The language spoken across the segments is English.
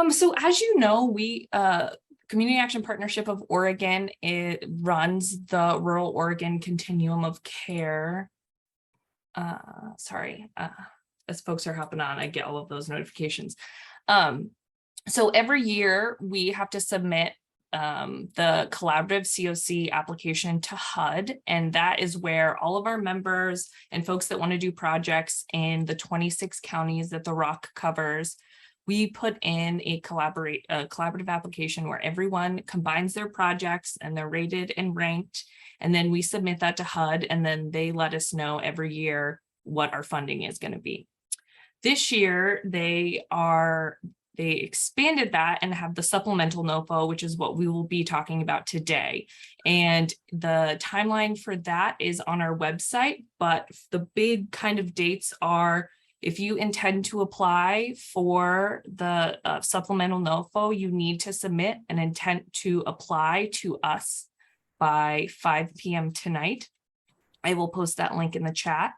So as you know, we Community Action Partnership of Oregon, it runs the Rural Oregon Continuum of Care. As folks are hopping on, I get all of those notifications. So every year we have to submit the collaborative COC application to HUD, and that is where all of our members and folks that want to do projects in the 26 counties that the ROC covers, we put in a collaborative application where everyone combines their projects and they're rated and ranked, and then we submit that to HUD, and then they let us know every year what our funding is going to be. This year, they expanded that and have the supplemental NOFO, which is what we will be talking about today. And the timeline for that is on our website, but the big kind of dates are, if you intend to apply for the supplemental NOFO, you need to submit an intent to apply to us by 5 p.m. tonight. I will post that link in the chat.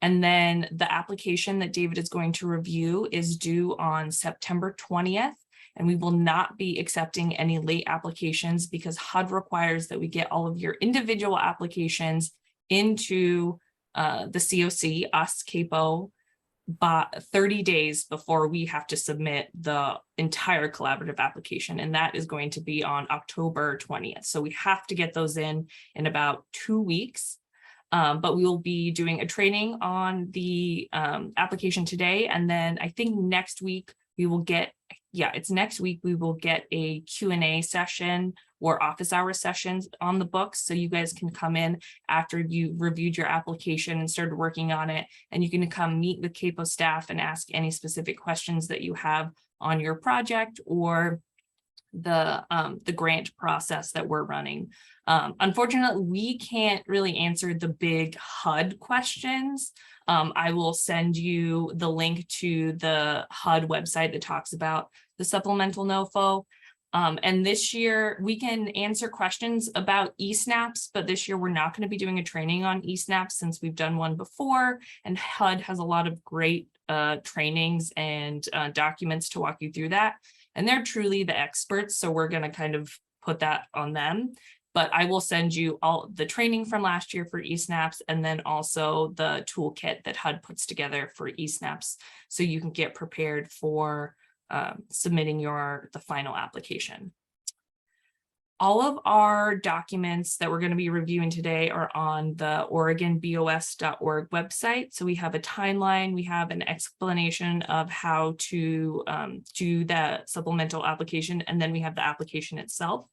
And then the application that David is going to review is due on September 20th. And we will not be accepting any late applications because HUD requires that we get all of your individual applications into the COC, us, CAPO, by 30 days before we have to submit the entire collaborative application. And that is going to be on October 20th. So we have to get those in about 2 weeks. But we will be doing a training on the application today. And then I think next week we will get, it's next week we will get a Q&A session or office hour sessions on the books. So you guys can come in after you reviewed your application and started working on it. And you can come meet with CAPO staff and ask any specific questions that you have on your project or the grant process that we're running. Unfortunately, we can't really answer the big HUD questions. I will send you the link to the HUD website that talks about the supplemental NOFO. And this year we can answer questions about eSNAPs, but this year we're not going to be doing a training on eSNAPs since we've done one before, and HUD has a lot of great trainings and documents to walk you through that. And they're truly the experts, so we're going to kind of put that on them. But I will send you all the training from last year for eSNAPs, and then also the toolkit that HUD puts together for eSNAPs, so you can get prepared for submitting the final application. All of our documents that we're going to be reviewing today are on the OregonBOS.org website. So we have a timeline, we have an explanation of how to do the supplemental application, and then we have the application itself.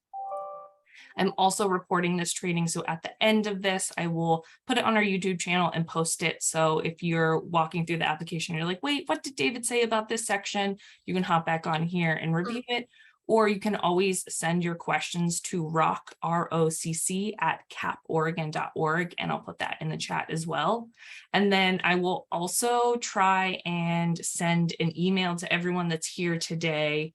I'm also recording this training, so at the end of this, I will put it on our YouTube channel and post it. So if you're walking through the application, you're like, wait, what did David say about this section? You can hop back on here and review it. Or you can always send your questions to ROCC, R-O-C-C, @caporegon.org, and I'll put that in the chat as well. And then I will also try and send an email to everyone that's here today,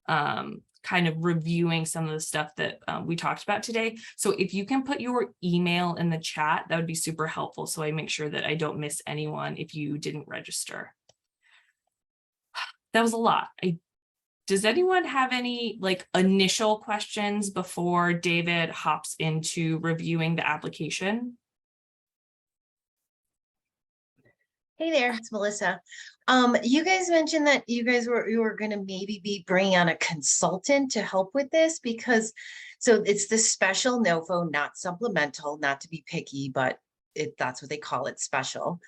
kind of reviewing some of the stuff that we talked about today. So if you can put your email in the chat, that would be super helpful, so I make sure that I don't miss anyone if you didn't register. That was a lot. Does anyone have any initial questions before David hops into reviewing the application? Hey there, it's Melissa. You guys mentioned that you were going to maybe be bringing on a consultant to help with this, because so it's the special NOFO, not supplemental, not to be picky, but that's what they call it, special.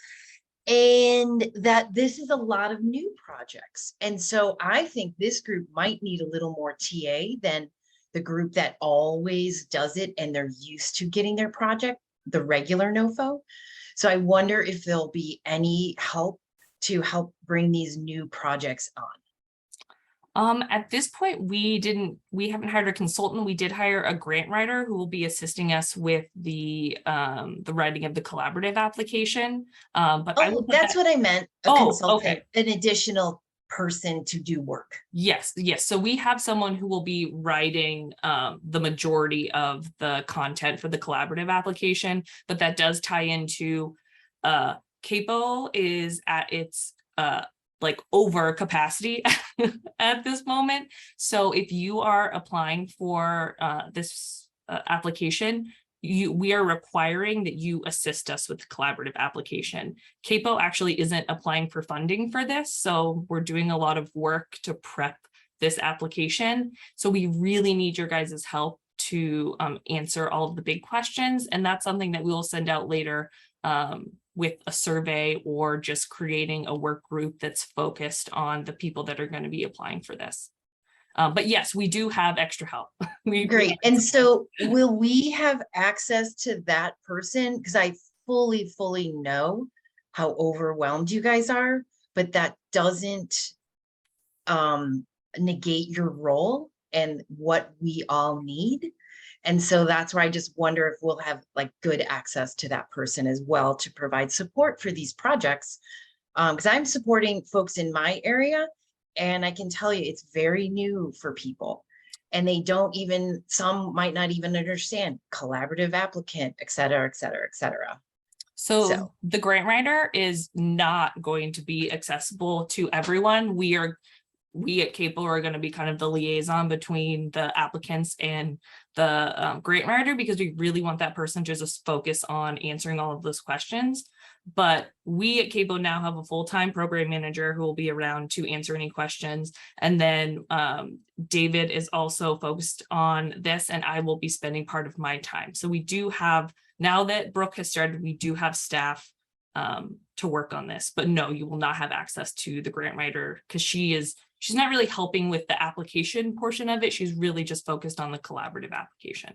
And that this is a lot of new projects. And so I think this group might need a little more TA than the group that always does it and they're used to getting their project, the regular NOFO. So I wonder if there'll be any help to help bring these new projects on. At this point, we haven't hired a consultant. We did hire a grant writer who will be assisting us with the writing of the collaborative application. But that's what I meant. A consultant, an additional person to do work. Yes. So we have someone who will be writing the majority of the content for the collaborative application, but that does tie into CAPO is at its like over capacity at this moment. So if you are applying for this application, we are requiring that you assist us with the collaborative application. CAPO actually isn't applying for funding for this, so we're doing a lot of work to prep this application. So we really need your guys' help to answer all of the big questions, and that's something that we will send out later with a survey or just creating a work group that's focused on the people that are going to be applying for this. But yes, we do have extra help. Great. And so will we have access to that person? Because I fully know how overwhelmed you guys are, but that doesn't negate your role and what we all need. And so that's where I just wonder if we'll have like good access to that person as well to provide support for these projects. Because I'm supporting folks in my area, and I can tell you it's very new for people. And they don't even, some might not even understand collaborative applicant, et cetera, et cetera, et cetera. So the grant writer is not going to be accessible to everyone. We at CAPO are going to be kind of the liaison between the applicants and the grant writer, because we really want that person to just focus on answering all of those questions. But we at CAPO now have a full-time program manager who will be around to answer any questions. And then David is also focused on this, and I will be spending part of my time. So we do have, now that Brooke has started, we do have staff to work on this. But no, you will not have access to the grant writer, because she's not really helping with the application portion of it. She's really just focused on the collaborative application.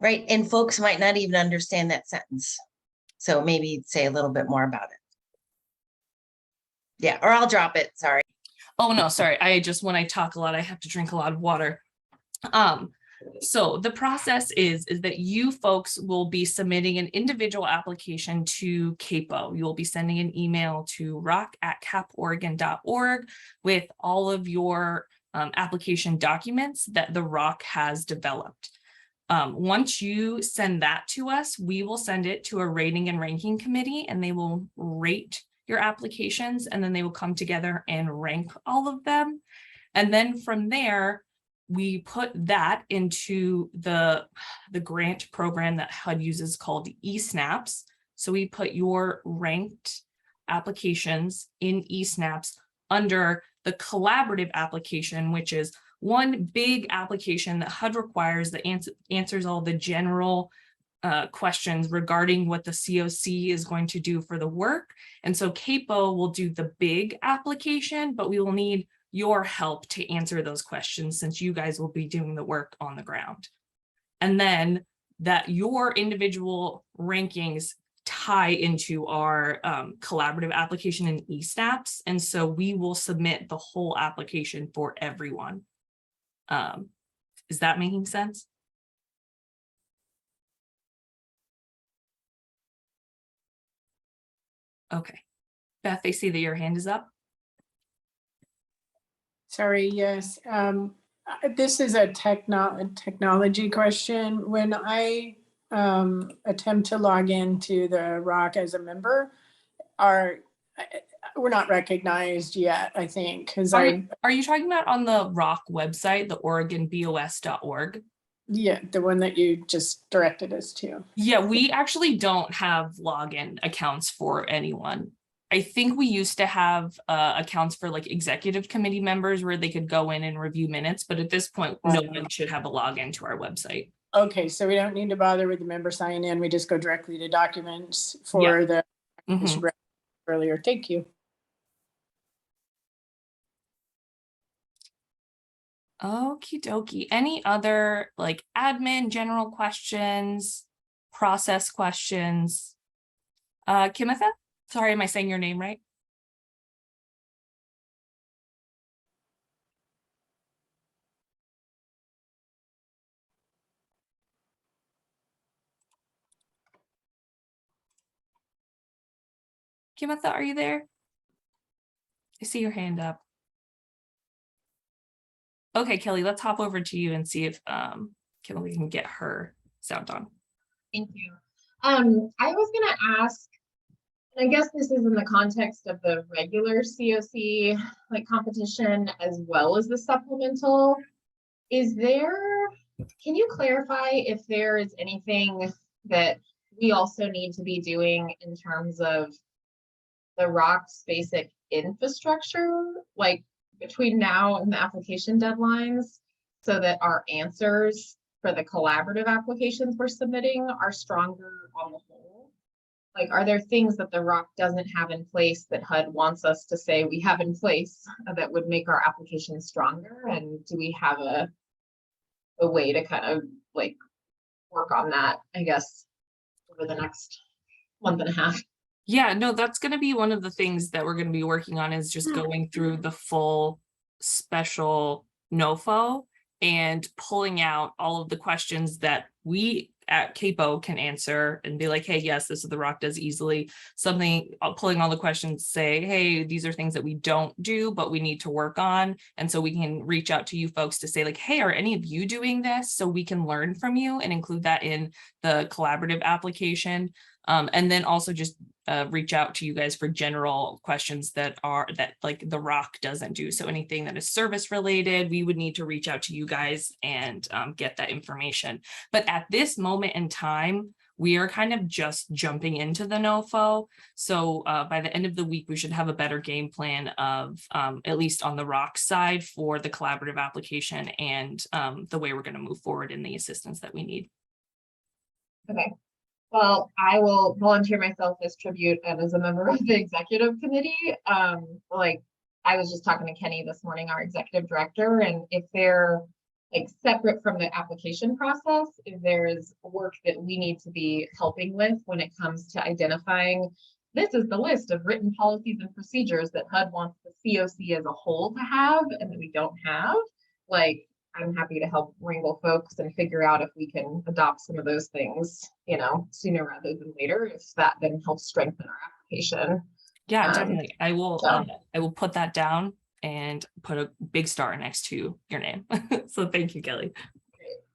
Right. And folks might not even understand that sentence. So maybe say a little bit more about it. Yeah, or I'll drop it. Sorry. Oh, no, sorry. When I talk a lot, I have to drink a lot of water. So the process is that you folks will be submitting an individual application to CAPO. You will be sending an email to rock@caporegon.org with all of your application documents that the ROC has developed. Once you send that to us, we will send it to a rating and ranking committee, and they will rate your applications, and then they will come together and rank all of them. And then from there, we put that into the grant program that HUD uses called eSnaps. So we put your ranked applications in eSnaps under the collaborative application, which is one big application that HUD requires that answers all the general questions regarding what the COC is going to do for the work. And so CAPO will do the big application, but we will need your help to answer those questions, since you guys will be doing the work on the ground. And then that your individual rankings tie into our collaborative application in eSnaps. And so we will submit the whole application for everyone. Is that making sense? Okay. Beth, I see that your hand is up. Sorry, yes. This is a technology question. When I attempt to log into the ROC as a member, we're not recognized yet, I think, because Are you talking about on the ROC website, the OregonBOS.org? Yeah, the one that you just directed us to. Yeah, we actually don't have login accounts for anyone. I think we used to have accounts for like executive committee members where they could go in and review minutes, but at this point, no one should have a login to our website. Okay, so we don't need to bother with the member sign in. We just go directly to documents for the earlier. Thank you. Okie dokie. Any other like admin general questions, process questions? Kimitha? Sorry, am I saying your name right? Kimitha, are you there? I see your hand up. Okay, Kelly, let's hop over to you and see if Kelly can get her sound on. Thank you. I was gonna ask, I guess this is in the context of the regular COC like competition as well as the supplemental. Can you clarify if there is anything that we also need to be doing in terms of the ROC's basic infrastructure, like between now and the application deadlines, so that our answers for the collaborative applications we're submitting are stronger on the whole? Like, are there things that the ROC doesn't have in place that HUD wants us to say we have in place that would make our application stronger? And do we have a way to kind of like work on that, I guess, over the next month and a half? Yeah, no, that's going to be one of the things that we're going to be working on, is just going through the full special NOFO and pulling out all of the questions that we at CAPO can answer and be like, hey, yes, this is the ROC does easily. Something, pulling all the questions, say, hey, these are things that we don't do, but we need to work on. And so we can reach out to you folks to say like, hey, are any of you doing this? So we can learn from you and include that in the collaborative application. And then also just reach out to you guys for general questions that like the ROC doesn't do. So anything that is service related, we would need to reach out to you guys and get that information. But at this moment in time, we are kind of just jumping into the NOFO. So by the end of the week, we should have a better game plan of, at least on the ROC side, for the collaborative application and the way we're going to move forward in the assistance that we need. Okay. Well, I will volunteer myself as tribute and as a member of the executive committee. Like, I was just talking to Kenny this morning, our executive director, and if they're like separate from the application process, if there's work that we need to be helping with when it comes to identifying, this is the list of written policies and procedures that HUD wants the COC as a whole to have and that we don't have, like, I'm happy to help wrangle folks and figure out if we can adopt some of those things, you know, sooner rather than later, if that then helps strengthen our application. Yeah, definitely. I will so. put that down and put a big star next to your name. So thank you, Kelly.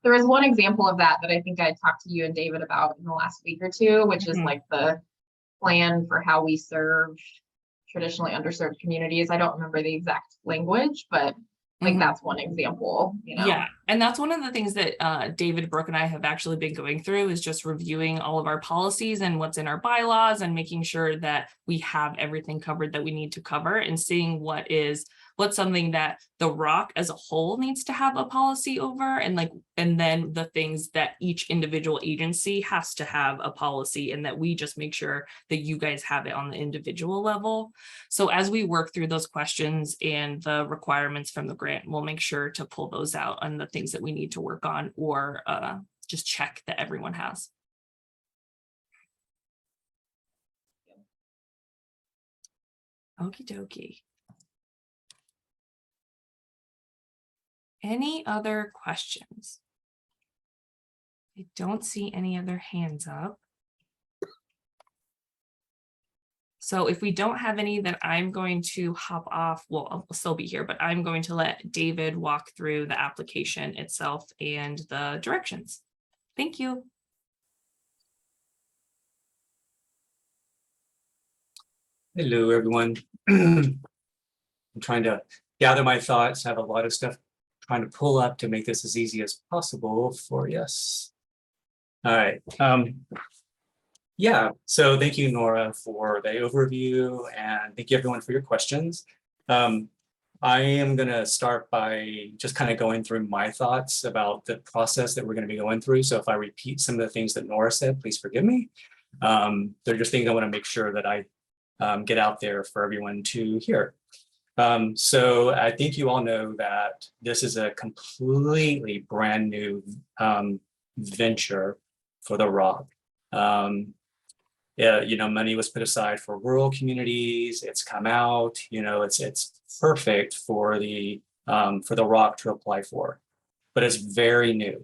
There is one example of that I think I talked to you and David about in the last week or two, which is like the plan for how we serve traditionally underserved communities. I don't remember the exact language, but like that's one example, you know. Yeah, and that's one of the things that David, Brooke, and I have actually been going through, is just reviewing all of our policies and what's in our bylaws and making sure that we have everything covered that we need to cover, and seeing what's something that the ROC as a whole needs to have a policy over, and then the things that each individual agency has to have a policy, and that we just make sure that you guys have it on the individual level. So as we work through those questions and the requirements from the grant, we'll make sure to pull those out on the things that we need to work on, or just check that everyone has. Okie dokie. Any other questions? I don't see any other hands up. So if we don't have any, then I'm going to hop off. Well, I'll still be here, but I'm going to let David walk through the application itself and the directions. Thank you. Hello, everyone. I'm trying to gather my thoughts. I have a lot of stuff trying to pull up to make this as easy as possible for us. All right. Yeah, so thank you, Nora, for the overview, and thank you everyone for your questions. I am going to start by just kind of going through my thoughts about the process that we're going to be going through. So if I repeat some of the things that Nora said, please forgive me. They're just things I want to make sure that I get out there for everyone to hear. So I think you all know that this is a completely brand new venture for the ROC. Yeah, you know, money was put aside for rural communities. It's come out, you know, it's perfect for the ROC to apply for, but it's very new.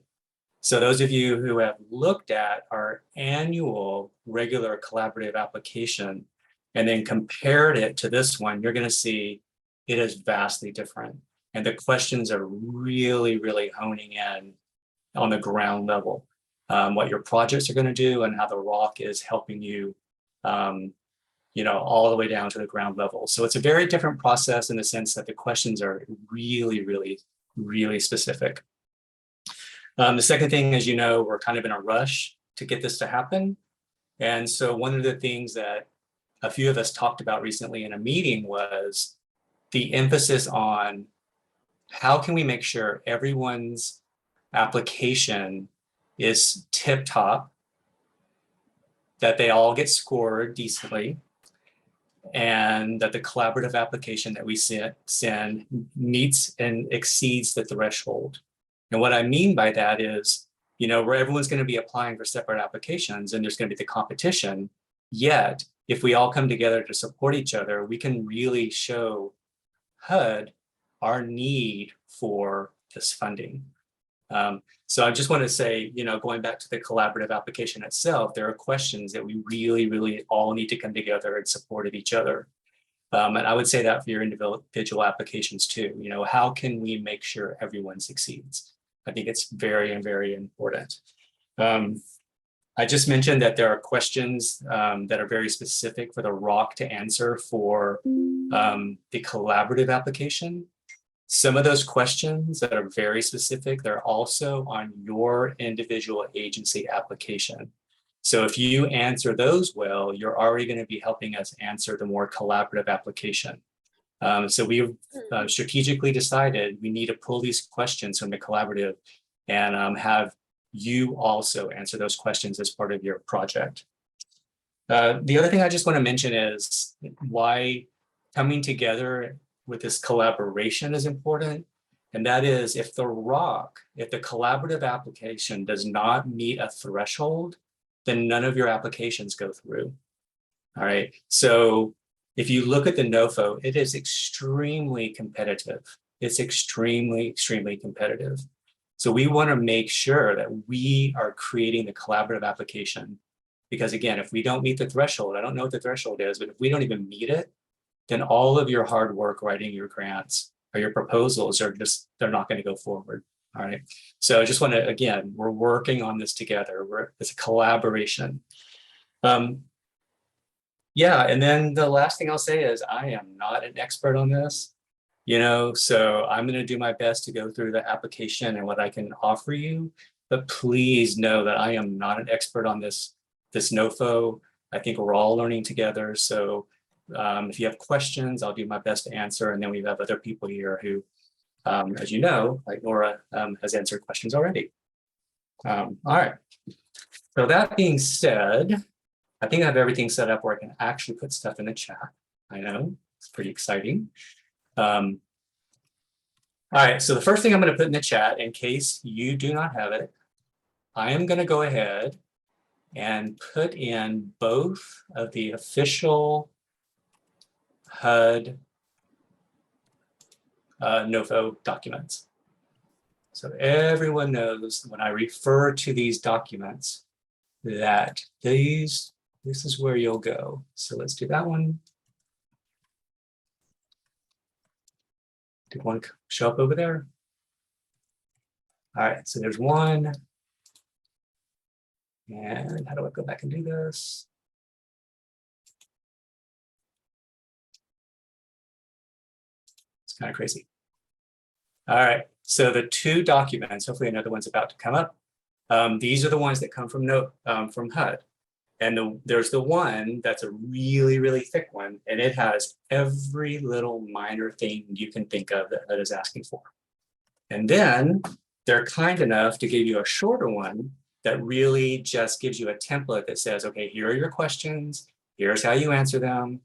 So those of you who have looked at our annual regular collaborative application and then compared it to this one, you're going to see it is vastly different. And the questions are really, really honing in on the ground level. What your projects are going to do and how the ROC is helping you, all the way down to the ground level. So it's a very different process in the sense that the questions are really, really, really specific. The second thing, as you know, we're kind of in a rush to get this to happen. And so one of the things that a few of us talked about recently in a meeting was the emphasis on how can we make sure everyone's application is tip-top, that they all get scored decently, and that the collaborative application that we send meets and exceeds the threshold. And what I mean by that is, where everyone's going to be applying for separate applications and there's going to be the competition, yet if we all come together to support each other, we can really show HUD our need for this funding. So I just want to say, going back to the collaborative application itself, there are questions that we really, really all need to come together in support of each other. And I would say that for your individual applications too. How can we make sure everyone succeeds? I think it's very, very important. I just mentioned that there are questions that are very specific for the ROC to answer for the collaborative application. Some of those questions that are very specific, they're also on your individual agency application. So if you answer those well, you're already going to be helping us answer the more collaborative application. So we've strategically decided we need to pull these questions from the collaborative and have you also answer those questions as part of your project. The other thing I just want to mention is why coming together with this collaboration is important. And that is if the ROC, if the collaborative application does not meet a threshold, then none of your applications go through. All right. So if you look at the NOFO, it is extremely competitive. It's extremely, extremely competitive. So we want to make sure that we are creating the collaborative application. Because again, if we don't meet the threshold, I don't know what the threshold is, but if we don't even meet it, then all of your hard work writing your grants or your proposals are just, they're not going to go forward. All right. So I just want to, again, we're working on this together. It's a collaboration. Yeah. And then the last thing I'll say is I am not an expert on this, so I'm going to do my best to go through the application and what I can offer you. But please know that I am not an expert on this NOFO. I think we're all learning together. So if you have questions, I'll do my best to answer. And then we have other people here who, as you know, like Nora has answered questions already. All right. So that being said, I think I have everything set up where I can actually put stuff in the chat. I know, it's pretty exciting. All right, so the first thing I'm going to put in the chat, in case you do not have it, I am going to go ahead and put in both of the official HUD NOFO documents. So everyone knows when I refer to these documents that this is where you'll go. So let's do that one. Did one show up over there? All right, so there's one. And how do I go back and do this? It's kind of crazy. All right, so the two documents, hopefully another one's about to come up. These are the ones that come from HUD. And there's the one that's a really, really thick one, and it has every little minor thing you can think of that HUD is asking for. And then they're kind enough to give you a shorter one that really just gives you a template that says, okay, here are your questions, here's how you answer them.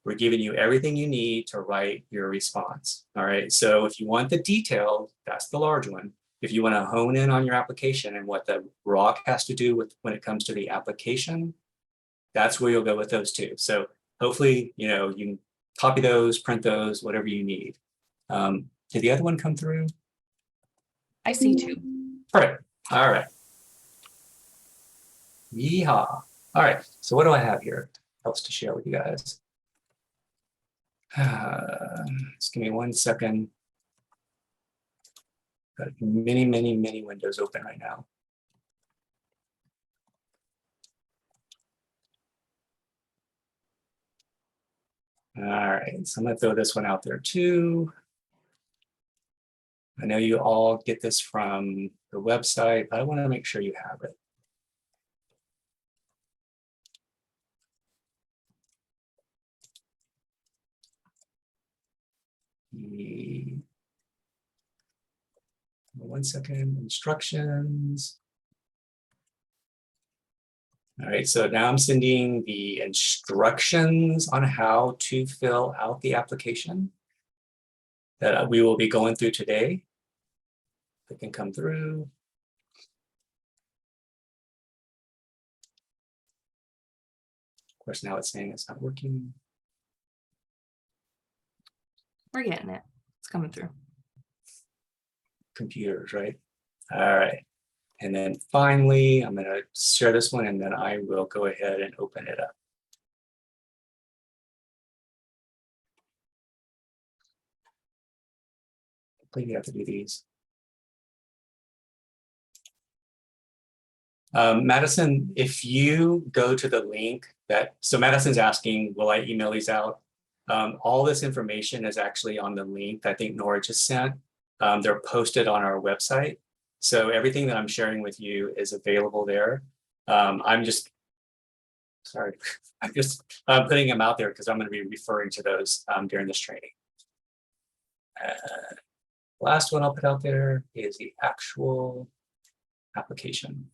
We're giving you everything you need to write your response. All right, so if you want the detail, that's the large one. If you want to hone in on your application and what the ROC has to do with when it comes to the application, that's where you'll go with those two. So hopefully, you can copy those, print those, whatever you need. Did the other one come through? I see two. Perfect. All right. Yeehaw. All right. So what do I have here? Helps to share with you guys. Just give me 1 second. Got many, many, many windows open right now. All right, so I'm gonna throw this one out there too. I know you all get this from the website, but I want to make sure you have it. One second, instructions. All right, so now I'm sending the instructions on how to fill out the application that we will be going through today. It can come through. Of course, now it's saying it's not working. We're getting it. It's coming through. Computers, right? All right. And then finally, I'm going to share this one and then I will go ahead and open it up. Hopefully you have to do these. Madison, if you go to the link that, so Madison's asking, will I email these out? All this information is actually on the link I think Nora just sent. They're posted on our website. So everything that I'm sharing with you is available there. I'm just, sorry, I'm just putting them out there because I'm going to be referring to those during this training. Last one I'll put out there is the actual application.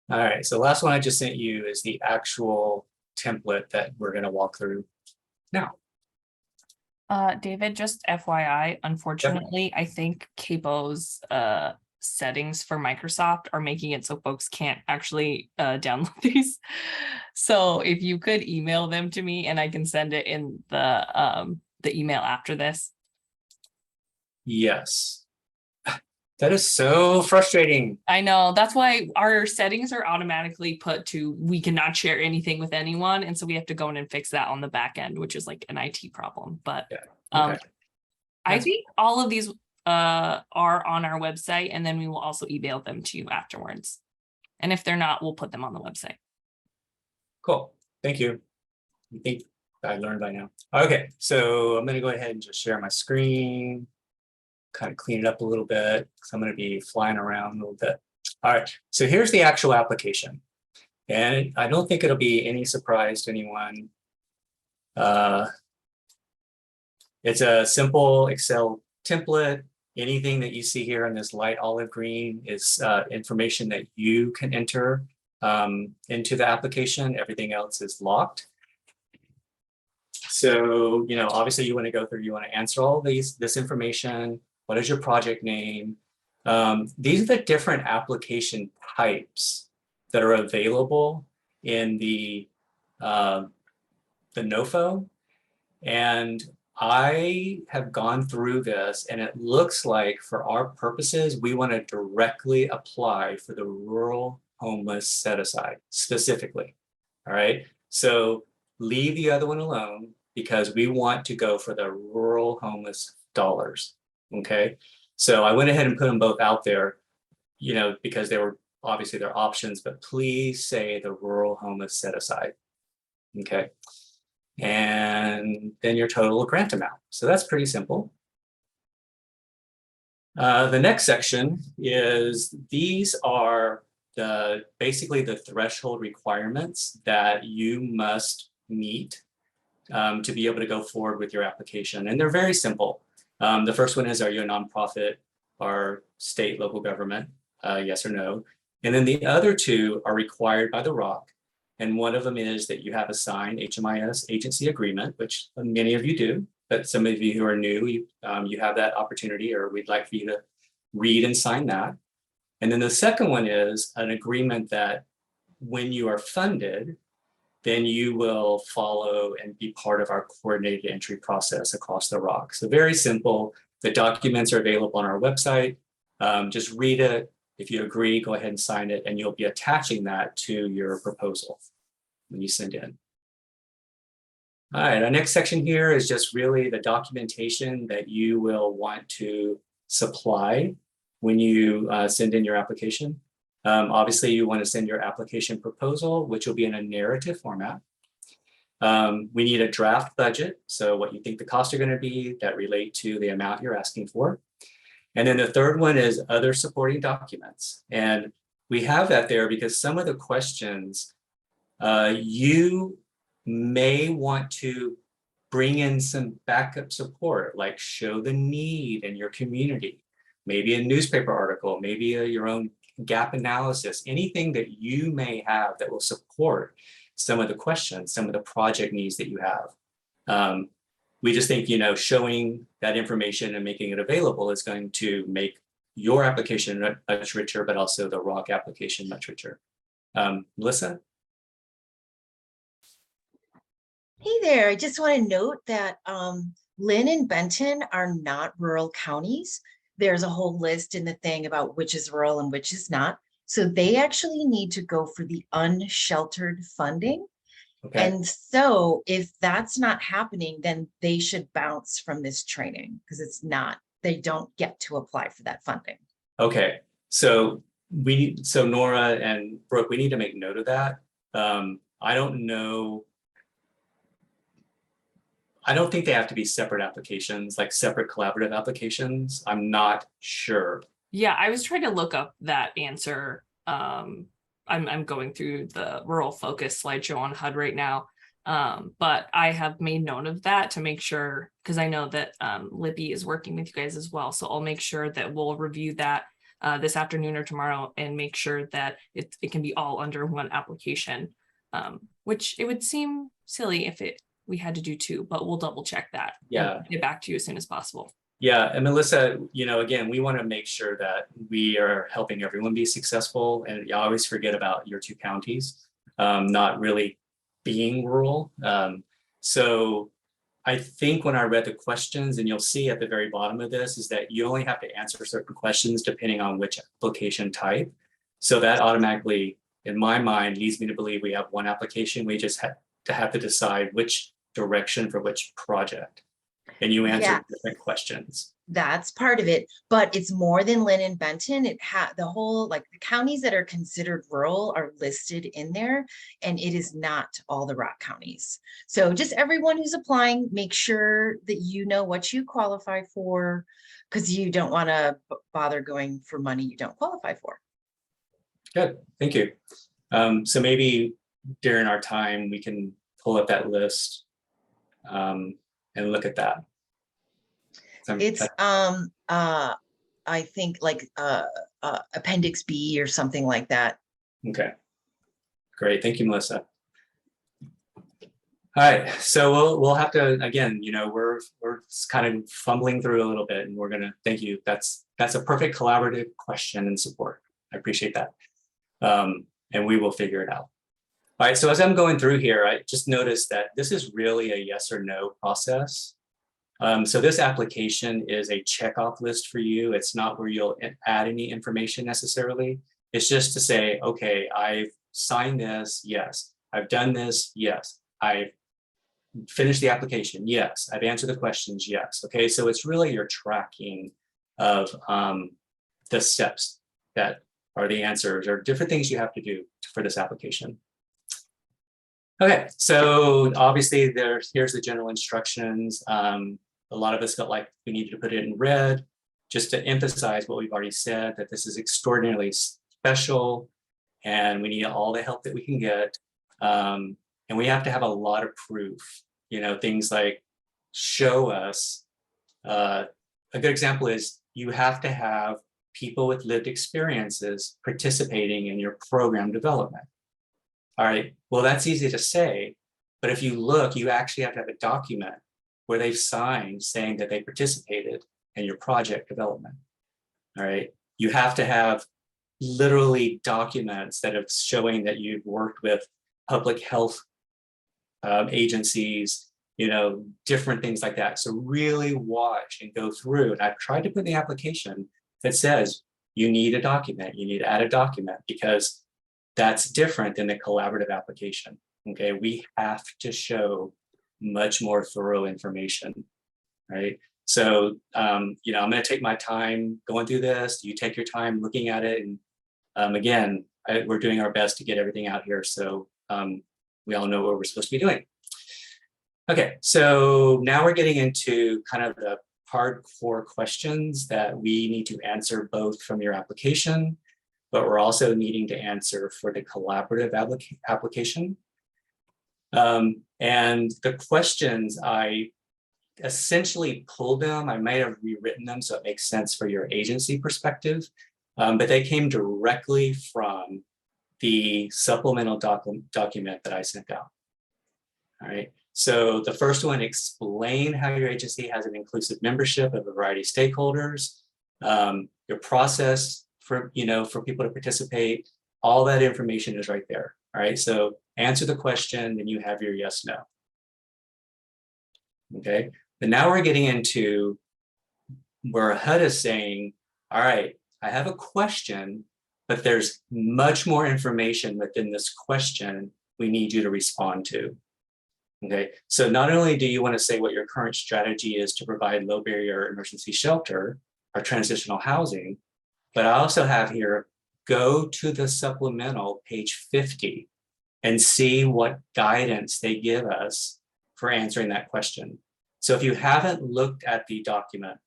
All right, so last one I just sent you is the actual template that we're going to walk through now. David, just FYI, unfortunately, I think Capo's settings for Microsoft are making it so folks can't actually download these. So if you could email them to me and I can send it in the email after this. Yes. That is so frustrating. I know, that's why our settings are automatically put to we cannot share anything with anyone. And so we have to go in and fix that on the back end, which is like an IT problem. But Yeah. Okay. I think all of these are on our website, and then we will also email them to you afterwards. And if they're not, we'll put them on the website. Cool. Thank you. I think I learned by now. Okay, so I'm going to go ahead and just share my screen. Kind of clean it up a little bit because I'm going to be flying around a little bit. All right, so here's the actual application. And I don't think it'll be any surprise to anyone. It's a simple Excel template. Anything that you see here in this light olive green is information that you can enter into the application. Everything else is locked. So, you know, obviously you want to go through, you want to answer all this information. What is your project name? These are the different application types that are available in the NOFO. And I have gone through this and it looks like for our purposes, we want to directly apply for the rural homeless set aside specifically. All right. So leave the other one alone because we want to go for the rural homeless dollars. Okay, so I went ahead and put them both out there, you know, because they were obviously their options, but please say the rural homeless set aside. Okay, and then your total grant amount. So that's pretty simple. The next section is these are basically the threshold requirements that you must meet to be able to go forward with your application, and they're very simple. The first one is, are you a nonprofit or state, local government? Yes or no. And then the other two are required by the ROC. And one of them is that you have a signed HMIS agency agreement, which many of you do, but some of you who are new, you have that opportunity, or we'd like for you to read and sign that. And then the second one is an agreement that when you are funded, then you will follow and be part of our coordinated entry process across the ROC. So very simple. The documents are available on our website. Just read it. If you agree, go ahead and sign it, and you'll be attaching that to your proposal when you send in. All right, our next section here is just really the documentation that you will want to supply when you send in your application. Obviously, you want to send your application proposal, which will be in a narrative format. We need a draft budget, so what you think the costs are going to be that relate to the amount you're asking for. And then the third one is other supporting documents. And we have that there because some of the questions you may want to bring in some backup support, like show the need in your community, maybe a newspaper article, maybe your own gap analysis, anything that you may have that will support some of the questions, some of the project needs that you have. We just think, showing that information and making it available is going to make your application much richer, but also the ROC application much richer. Melissa? Hey there, I just want to note that Lynn and Benton are not rural counties. There's a whole list in the thing about which is rural and which is not. So they actually need to go for the unsheltered funding. Okay. And so if that's not happening, then they should bounce from this training because they don't get to apply for that funding. Okay, so Nora and Brooke, we need to make note of that. I don't know. I don't think they have to be separate applications, like separate collaborative applications. I'm not sure. Yeah, I was trying to look up that answer. I'm going through the rural focus slideshow on HUD right now. But I have made note of that to make sure, because I know that Libby is working with you guys as well. So I'll make sure that we'll review that this afternoon or tomorrow and make sure that it can be all under one application, which it would seem silly if we had to do two, but we'll double check that. Yeah. And get back to you as soon as possible. Yeah, and Melissa, again, we want to make sure that we are helping everyone be successful, and you always forget about your two counties, not really being rural. So I think when I read the questions, and you'll see at the very bottom of this, is that you only have to answer certain questions depending on which application type. So that automatically, in my mind, leads me to believe we have one application. We just have to decide which direction for which project. And you answer different questions. That's part of it, but it's more than Lynn and Benton. It the whole, like the counties that are considered rural are listed in there, and it is not all the ROC counties. So just everyone who's applying, make sure that you know what you qualify for, because you don't want to bother going for money you don't qualify for. Good, thank you. So maybe during our time, we can pull up that list and look at that. It's I think like Appendix B or something like that. Okay, great, thank you, Melissa. All right, so we'll have to, again, we're kind of fumbling through a little bit, and we're gonna thank you. That's a perfect collaborative question and support. I appreciate that, and we will figure it out. All right, so as I'm going through here, I just noticed that this is really a yes or no process. So this application is a checkoff list for you. It's not where you'll add any information necessarily. It's just to say, okay, I've signed this, yes. I've done this, yes. I've finished the application, yes. I've answered the questions, yes. Okay, so it's really your tracking of the steps that are the answers or different things you have to do for this application. Okay, so obviously here's the general instructions. A lot of us felt like we needed to put it in red just to emphasize what we've already said, that this is extraordinarily special and we need all the help that we can get. And we have to have a lot of proof, things like show us. A good example is you have to have people with lived experiences participating in your program development. All right, well, that's easy to say, but if you look, you actually have to have a document where they've signed saying that they participated in your project development. All right, you have to have literally documents that are showing that you've worked with public health agencies, different things like that. So really watch and go through. And I've tried to put in the application that says you need a document, you need to add a document, because that's different than the collaborative application. Okay, we have to show much more thorough information, right? So, I'm going to take my time going through this. You take your time looking at it, and again, we're doing our best to get everything out here, so we all know what we're supposed to be doing. Okay, so now we're getting into kind of the hardcore questions that we need to answer both from your application, but we're also needing to answer for the collaborative application. And the questions, I essentially pulled them. I might have rewritten them so it makes sense for your agency perspective, but they came directly from the supplemental document that I sent out. All right. So the first one, explain how your agency has an inclusive membership of a variety of stakeholders, your process for people to participate. All that information is right there. All right. So answer the question, and you have your yes, no. Okay. But now we're getting into where HUD is saying, all right, I have a question, but there's much more information within this question we need you to respond to. Okay, so not only do you want to say what your current strategy is to provide low barrier emergency shelter or transitional housing, but I also have here, go to the supplemental page 50 and see what guidance they give us for answering that question. So if you haven't looked at the document,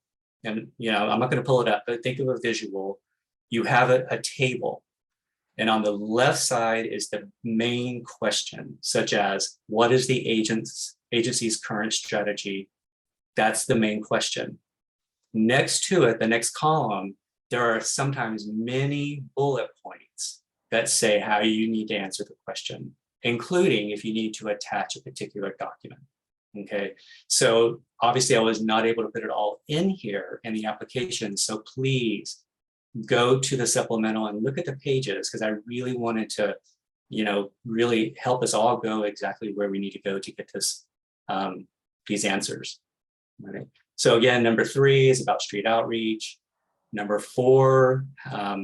and I'm not going to pull it up, but think of a visual, you have a table. And on the left side is the main question, such as, what is the agency's current strategy? That's the main question. Next to it, the next column, there are sometimes many bullet points that say how you need to answer the question, including if you need to attach a particular document. Okay, so obviously I was not able to put it all in here in the application, so please go to the supplemental and look at the pages, because I really wanted to, really help us all go exactly where we need to go to get this, these answers. All right. So again, number 3 is about street outreach. Number 4, how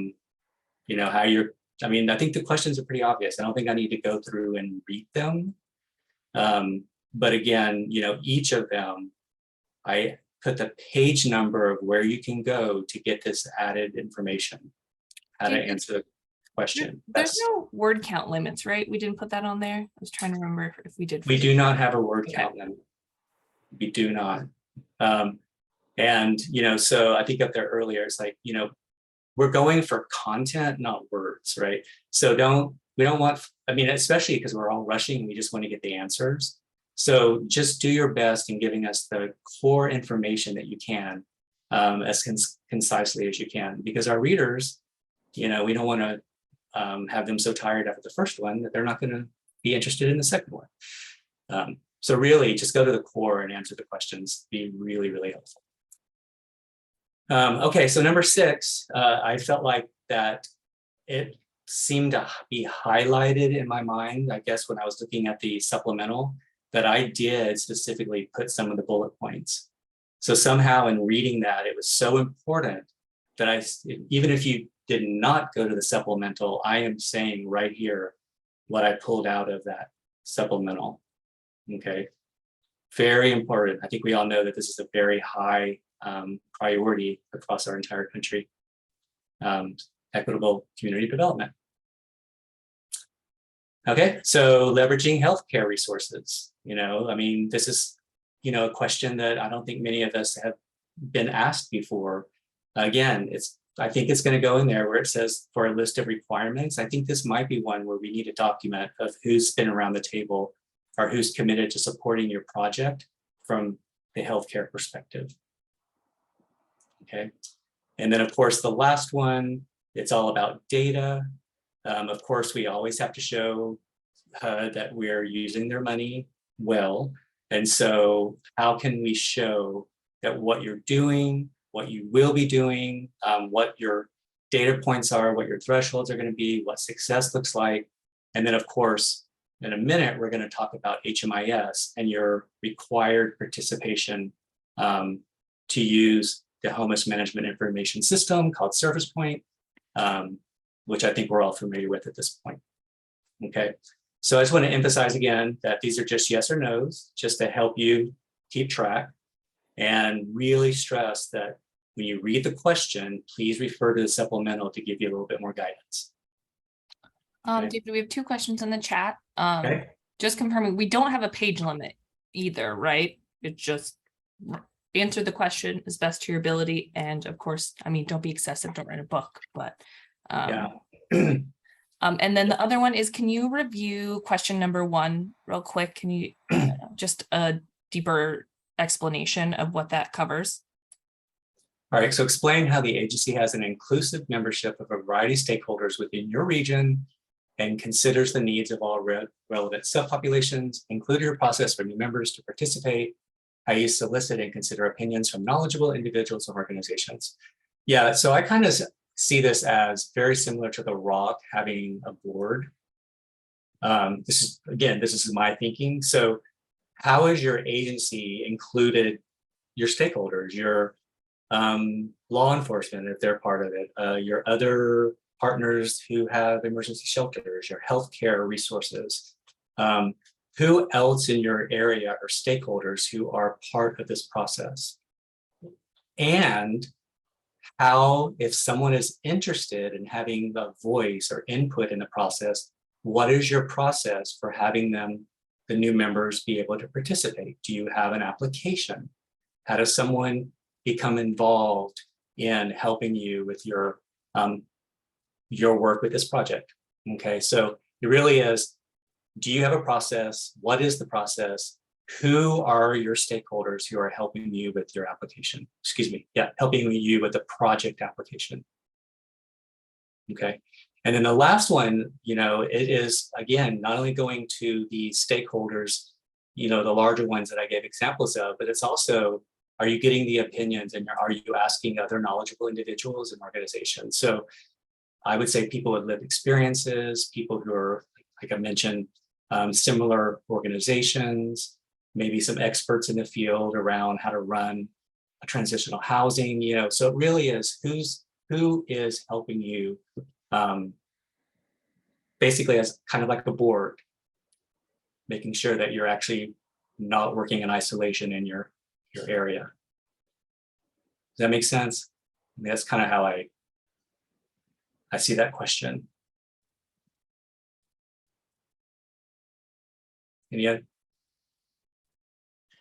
you're, I think the questions are pretty obvious. I don't think I need to go through and read them. But again, each of them, I put the page number of where you can go to get this added information, how to answer the question. There's no word count limits, right? We didn't put that on there. I was trying to remember if we did. We do not have a word count limit. We do not. And, so I think up there earlier, it's like, we're going for content, not words, right? So we don't want, especially because we're all rushing, we just want to get the answers. So just do your best in giving us the core information that you can, as concisely as you can, because our readers, we don't want to have them so tired after the first one that they're not going to be interested in the second one. So really just go to the core and answer the questions, be really, really helpful. Okay, so number 6, I felt like that it seemed to be highlighted in my mind, I guess, when I was looking at the supplemental, that I did specifically put some of the bullet points. So somehow in reading that, it was so important that even if you did not go to the supplemental, I am saying right here what I pulled out of that supplemental. Okay, very important. I think we all know that this is a very high priority across our entire country. Equitable community development. Okay, so leveraging healthcare resources. This is, a question that I don't think many of us have been asked before. Again, I think it's going to go in there where it says for a list of requirements. I think this might be one where we need a document of who's been around the table or who's committed to supporting your project from the healthcare perspective. Okay, and then of course the last one, it's all about data. Of course, we always have to show that we're using their money well. And so how can we show that what you're doing, what you will be doing, what your data points are, what your thresholds are going to be, what success looks like. And then of course, in a minute, we're going to talk about HMIS and your required participation to use the homeless management information system called Service Point, which I think we're all familiar with at this point. Okay, so I just want to emphasize again that these are just yes or no's, just to help you keep track, and really stress that when you read the question, please refer to the supplemental to give you a little bit more guidance. Okay. David, we have 2 questions in the chat. Okay. Just confirming, we don't have a page limit either, right? It's just answer the question as best to your ability. And of course, I mean, don't be excessive, don't write a book, but Yeah. and then the other one is, can you review question number 1 real quick? Can you just a deeper explanation of what that covers? All right, so explain how the agency has an inclusive membership of a variety of stakeholders within your region and considers the needs of all relevant subpopulations, include your process for new members to participate, how you solicit and consider opinions from knowledgeable individuals and organizations. Yeah, so I kind of see this as very similar to the ROC having a board. This is my thinking. So how has your agency included your stakeholders, your law enforcement, if they're part of it, your other partners who have emergency shelters, your healthcare resources, who else in your area are stakeholders who are part of this process? And how, if someone is interested in having a voice or input in the process, what is your process for having them, the new members, be able to participate? Do you have an application? How does someone become involved in helping you with your work with this project? Okay, so it really is, do you have a process? What is the process? Who are your stakeholders who are helping you with your application? Excuse me, yeah, helping you with the project application. Okay, and then the last one, it is, again, not only going to the stakeholders, the larger ones that I gave examples of, but it's also, are you getting the opinions and are you asking other knowledgeable individuals and organizations? So I would say people with lived experiences, people who are, like I mentioned, similar organizations, maybe some experts in the field around how to run a transitional housing, so it really is who is helping you, basically as kind of like a board, making sure that you're actually not working in isolation in your area. Does that make sense? I mean, that's kind of how I see that question.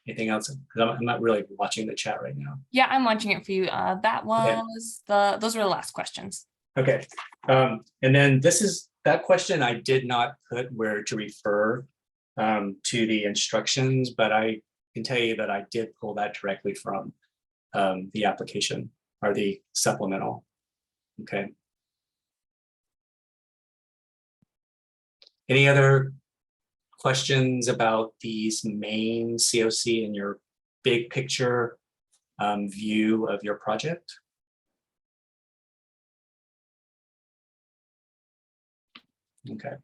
Anything else? Because I'm not really watching the chat right now. Yeah, I'm watching it for you. That was those were the last questions. Okay. And then that question I did not put where to refer to the instructions, but I can tell you that I did pull that directly from the application or the supplemental. Okay. Any other questions about these main COC and your big picture view of your project? Okay.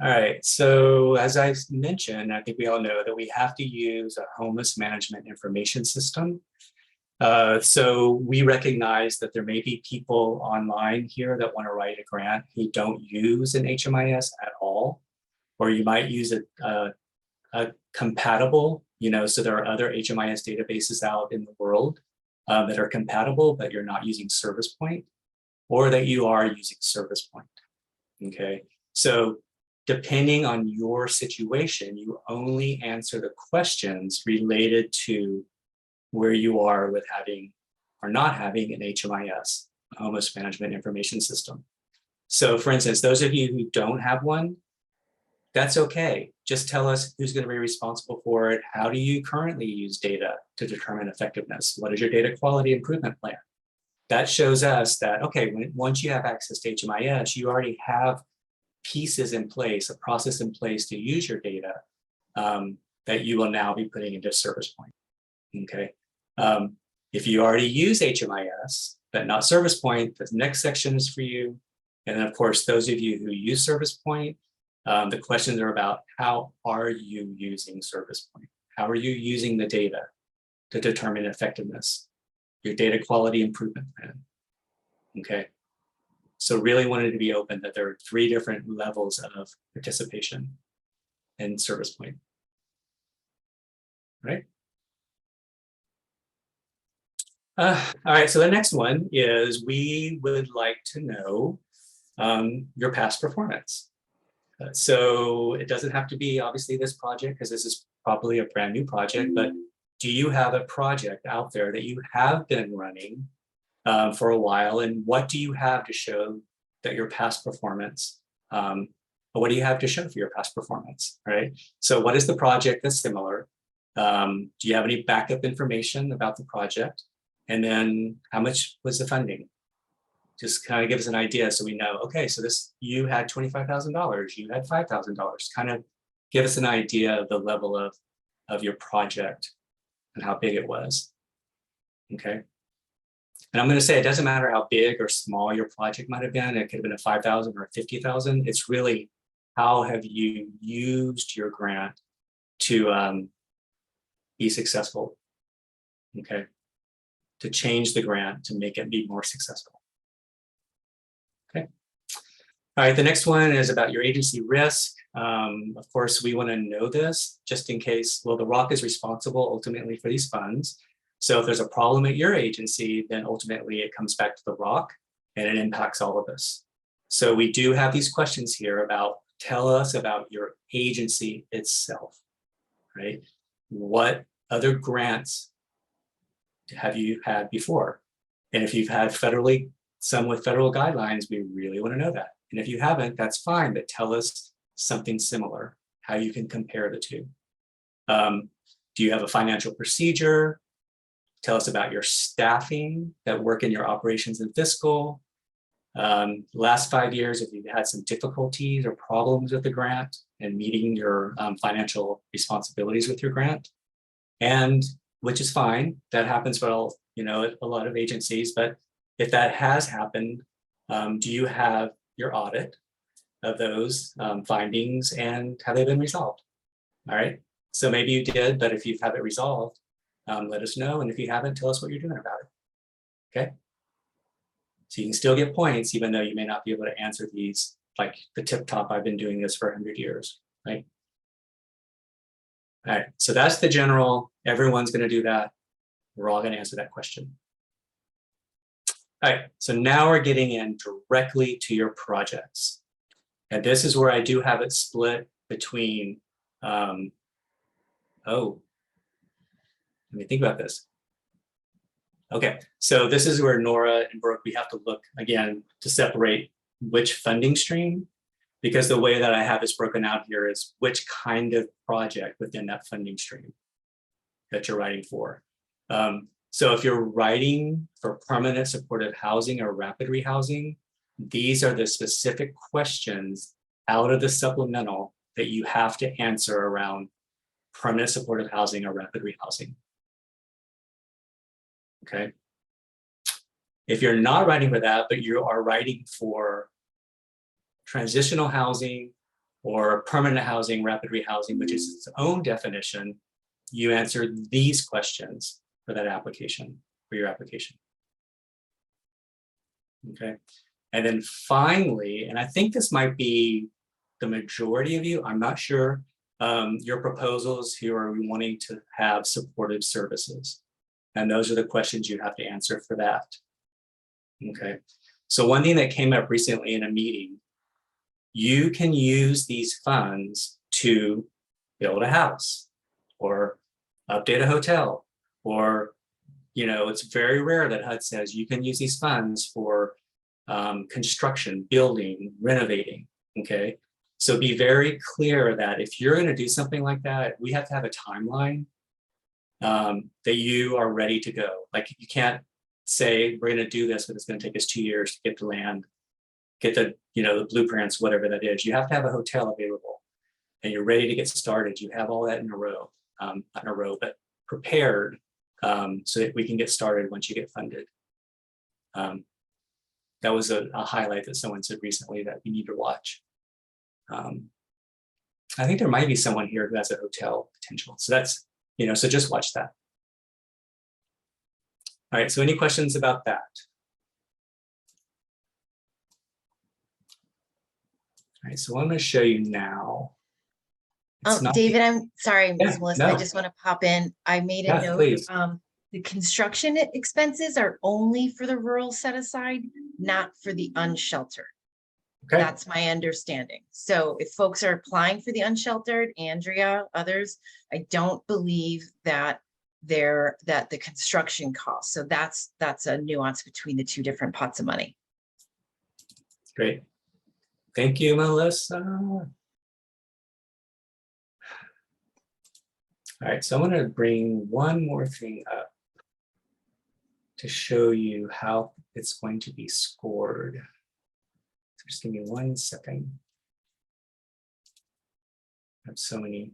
All right, so as I mentioned, I think we all know that we have to use a homeless management information system. So we recognize that there may be people online here that want to write a grant who don't use an HMIS at all, or you might use a compatible, so there are other HMIS databases out in the world that are compatible, but you're not using Service Point, or that you are using Service Point. Okay, so depending on your situation, you only answer the questions related to where you are with having or not having an HMIS, a homeless management information system. So for instance, those of you who don't have one, that's okay. Just tell us who's going to be responsible for it. How do you currently use data to determine effectiveness? What is your data quality improvement plan? That shows us that, okay, once you have access to HMIS, you already have pieces in place, a process in place to use your data that you will now be putting into Service Point. Okay. If you already use HMIS, but not Service Point, the next section is for you. And then of course, those of you who use Service Point, the questions are about how are you using Service Point? How are you using the data to determine effectiveness? Your data quality improvement plan. Okay. So really wanted to be open that there are 3 different levels of participation in Service Point. Right? All right, so the next one is we would like to know your past performance. So it doesn't have to be obviously this project, because this is probably a brand new project, but do you have a project out there that you have been running for a while, and what do you have to show that your past performance, what do you have to show for your past performance, right? So what is the project that's similar? Do you have any backup information about the project? And then how much was the funding? Just kind of give us an idea so we know, okay, so this, you had $25,000, you had $5,000, kind of give us an idea of the level of your project and how big it was, okay? And I'm going to say it doesn't matter how big or small your project might have been. It could have been a 5,000 or 50,000. It's really how have you used your grant to be successful, okay? To change the grant to make it be more successful. Okay. All right, the next one is about your agency risk. Of course, we want to know this just in case, well, the ROC is responsible ultimately for these funds. So if there's a problem at your agency, then ultimately it comes back to the ROC and it impacts all of us. So we do have these questions here about, tell us about your agency itself, right? What other grants have you had before? And if you've had some with federal guidelines, we really want to know that. And if you haven't, that's fine, but tell us something similar, how you can compare the two. Do you have a financial procedure? Tell us about your staffing that work in your operations and fiscal. Last 5 years, if you've had some difficulties or problems with the grant and meeting your financial responsibilities with your grant, and which is fine, that happens for all, a lot of agencies, but if that has happened, do you have your audit of those findings and have they been resolved? All right, so maybe you did, but if you have it resolved, let us know. And if you haven't, tell us what you're doing about it, okay? So you can still get points, even though you may not be able to answer these like the tip top, I've been doing this for 100 years, right? All right, so that's the general, everyone's gonna do that. We're all gonna answer that question. All right, so now we're getting in directly to your projects. And this is where I do have it split between, let me think about this. Okay, so this is where Nora and Brooke, we have to look again to separate which funding stream, because the way that I have this broken out here is which kind of project within that funding stream that you're writing for. So if you're writing for permanent supportive housing or rapid rehousing, these are the specific questions out of the supplemental that you have to answer around permanent supportive housing or rapid rehousing. Okay. If you're not writing for that, but you are writing for transitional housing or permanent housing, rapid rehousing, which is its own definition, you answer these questions for that application, for your application. Okay. And then finally, and I think this might be the majority of you, I'm not sure, your proposals who are wanting to have supportive services. And those are the questions you have to answer for that. Okay. So one thing that came up recently in a meeting, you can use these funds to build a house or update a hotel, or, it's very rare that HUD says you can use these funds for construction, building, renovating, okay? So be very clear that if you're gonna do something like that, we have to have a timeline that you are ready to go. Like you can't say, we're gonna do this, but it's gonna take us 2 years to get the land, get the, the blueprints, whatever that is. You have to have a hotel available and you're ready to get started. You have all that in a row, not in a row, but prepared so that we can get started once you get funded. That was a highlight that someone said recently that you need to watch. I think there might be someone here who has a hotel potential. So that's, so just watch that. All right, so any questions about that? All right, so what I'm going to show you now. David, I'm sorry, Ms. Yeah, Melissa, I no. just want to pop in. I made a Yeah, note. please. The construction expenses are only for the rural set aside, not for the unsheltered. Okay, That's my understanding. So if folks are applying for the unsheltered, Andrea, others, I don't believe that that the construction costs. So that's a nuance between the two different pots of money. great. Thank you, Melissa. All right, so I'm going to bring one more thing up to show you how it's going to be scored. So just give me 1 second. I have so many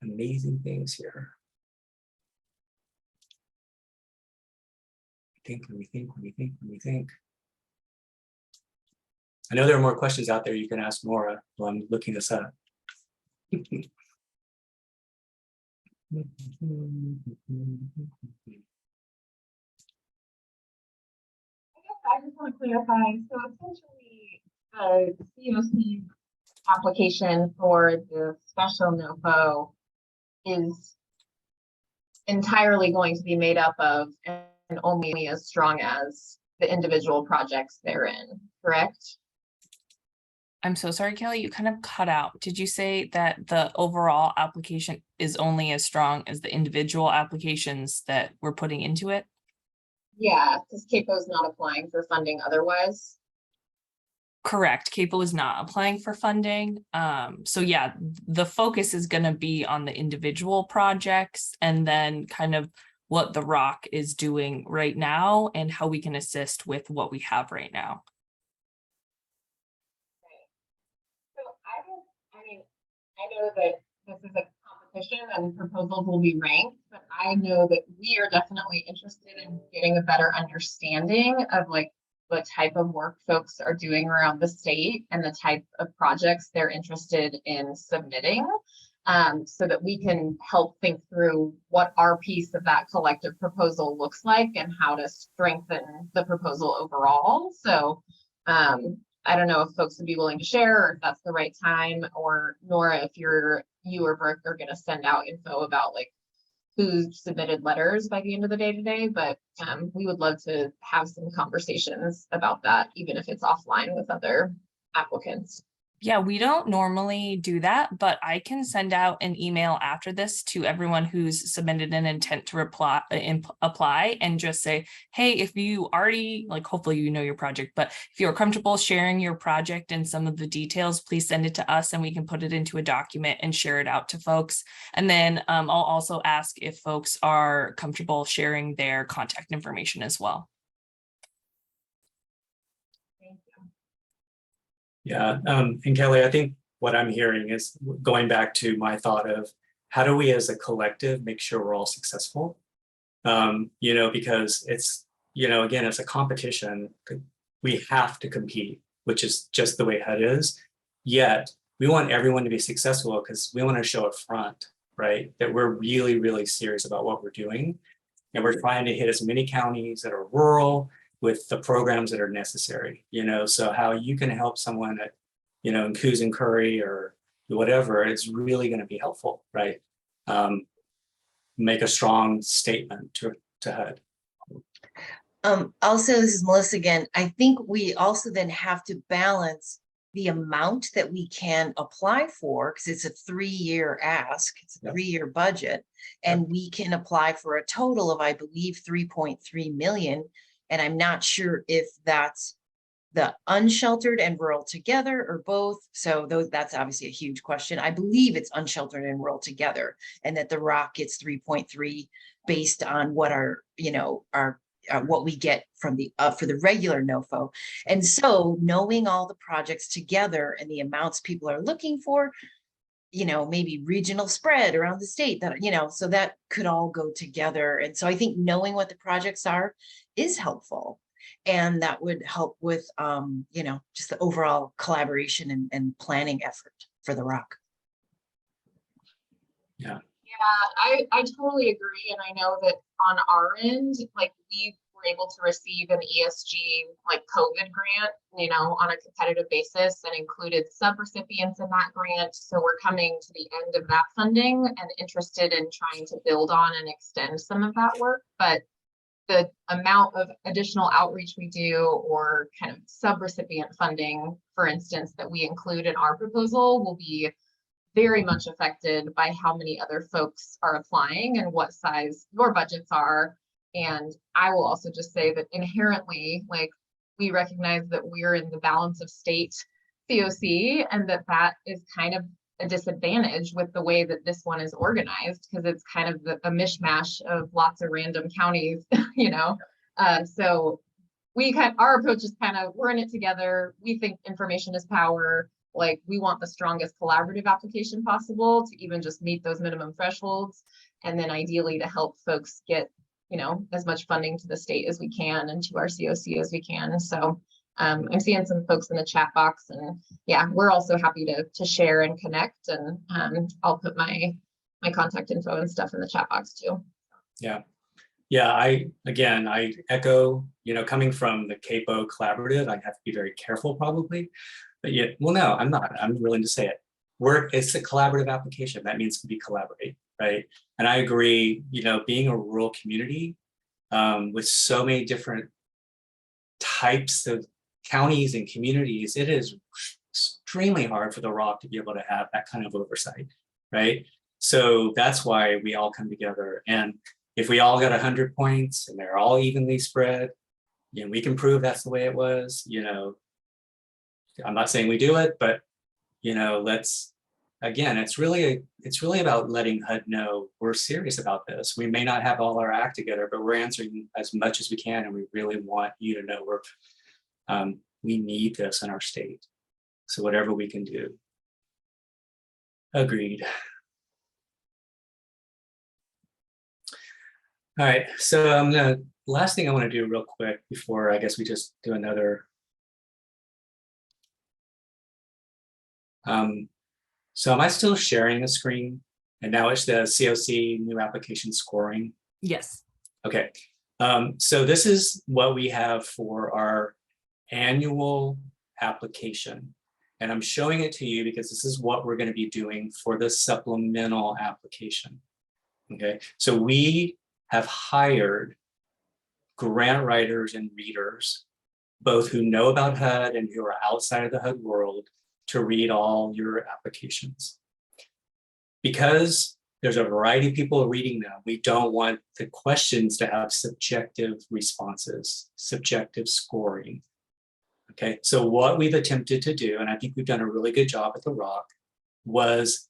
amazing things here. Let me think. I know there are more questions out there you can ask Nora while I'm looking this up. I just want to clarify, so essentially, COC application for the special NOFO is entirely going to be made up of and only as strong as the individual projects therein, correct? I'm so sorry, Kelly, you kind of cut out. Did you say that the overall application is only as strong as the individual applications that we're putting into it? Yeah, because CAPO is not applying for funding otherwise. Correct. CAPO is not applying for funding. So yeah, the focus is going to be on the individual projects and then kind of what the ROC is doing right now and how we can assist with what we have right now. So I know that this is a competition and proposals will be ranked, but I know that we are definitely interested in getting a better understanding of like what type of work folks are doing around the state and the type of projects they're interested in submitting, so that we can help think through what our piece of that collective proposal looks like and how to strengthen the proposal overall. So I don't know if folks would be willing to share or if that's the right time, or Nora, if you or Brooke are going to send out info about like who submitted letters by the end of the day today, but we would love to have some conversations about that, even if it's offline with other applicants. Yeah, we don't normally do that, but I can send out an email after this to everyone who's submitted an intent to apply and just say, hey, if you already, like, hopefully you know your project, but if you're comfortable sharing your project and some of the details, please send it to us and we can put it into a document and share it out to folks. And then I'll also ask if folks are comfortable sharing their contact information as well. Yeah, and Kelly, I think what I'm hearing is going back to my thought of how do we as a collective make sure we're all successful? Because it's, again, it's a competition. We have to compete, which is just the way it is. Yet we want everyone to be successful because we want to show up front, right? That we're really, really serious about what we're doing. And we're trying to hit as many counties that are rural with the programs that are necessary, so how you can help someone at, in Coos and Curry or whatever, it's really going to be helpful, right? Make a strong statement to HUD. Also, this is Melissa again. I think we also then have to balance the amount that we can apply for, because it's a 3-year ask, it's a 3-year budget, and we can apply for a total of, I believe, 3.3 million. And I'm not sure if that's the unsheltered and rural together or both. So that's obviously a huge question. I believe it's unsheltered and rural together, and that the ROC gets 3.3 based on what what we get from the for the regular NOFO. And so knowing all the projects together and the amounts people are looking for, maybe regional spread around the state that, so that could all go together. And so I think knowing what the projects are is helpful. And that would help with, just the overall collaboration and planning effort for the ROC. Yeah. Yeah, I totally agree. And I know that on our end, like we were able to receive an ESG like COVID grant, on a competitive basis, and included sub-recipients in that grant. So we're coming to the end of that funding and interested in trying to build on and extend some of that work. But the amount of additional outreach we do or kind of sub-recipient funding, for instance, that we include in our proposal will be very much affected by how many other folks are applying and what size your budgets are. And I will also just say that inherently, like, we recognize that we're in the balance of state COC, and that is kind of a disadvantage with the way that this one is organized, because it's kind of a mishmash of lots of random counties, you know. So our approach is kind of, we're in it together. We think information is power. Like, we want the strongest collaborative application possible to even just meet those minimum thresholds, and then ideally to help folks get, you know, as much funding to the state as we can and to our COC as we can. So I'm seeing some folks in the chat box, and yeah, we're also happy to share and connect, and I'll put my contact info and stuff in the chat box too. Yeah. Yeah, I echo, you know, coming from the CAPO collaborative, I have to be very careful probably, but yet, well, no, I'm not, I'm willing to say it. It's a collaborative application. That means we collaborate, right? And I agree, you know, being a rural community with so many different types of counties and communities, it is extremely hard for the ROC to be able to have that kind of oversight, right? So that's why we all come together. And if we all got 100 points and they're all evenly spread, you know, we can prove that's the way it was, you know. I'm not saying we do it, but, you know, again, it's really about letting HUD know we're serious about this. We may not have all our act together, but we're answering as much as we can, and we really want you to know we need this in our state. So whatever we can do. Agreed. All right, so the last thing I want to do real quick before I guess we just do another. So am I still sharing the screen? And now it's the COC new application scoring. Yes. Okay, so this is what we have for our annual application. And I'm showing it to you because this is what we're going to be doing for the supplemental application. Okay, so we have hired grant writers and readers, both who know about HUD and who are outside of the HUD world, to read all your applications. Because there's a variety of people reading them, we don't want the questions to have subjective responses, subjective scoring. Okay, so what we've attempted to do, and I think we've done a really good job at the ROC, was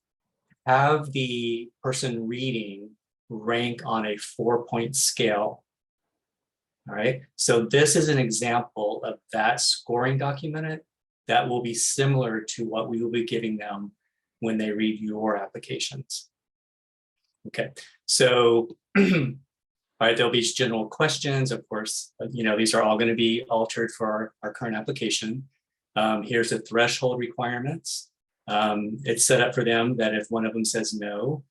have the person reading rank on a 4-point scale. All right, so this is an example of that scoring documented that will be similar to what we will be giving them when they read your applications. Okay, so all right, there'll be general questions. Of course, you know, these are all going to be altered for our current application. Here's the threshold requirements. It's set up for them that if one of them says no,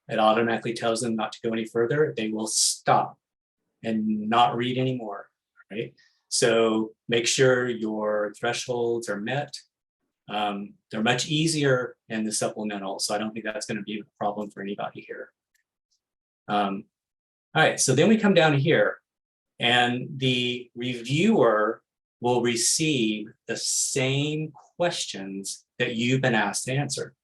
it automatically tells them not to go any further. They will stop and not read anymore, right? So make sure your thresholds are met. They're much easier in the supplemental, so I don't think that's going to be a problem for anybody here. All right, so then we come down here, and the reviewer will receive the same questions that you've been asked to answer.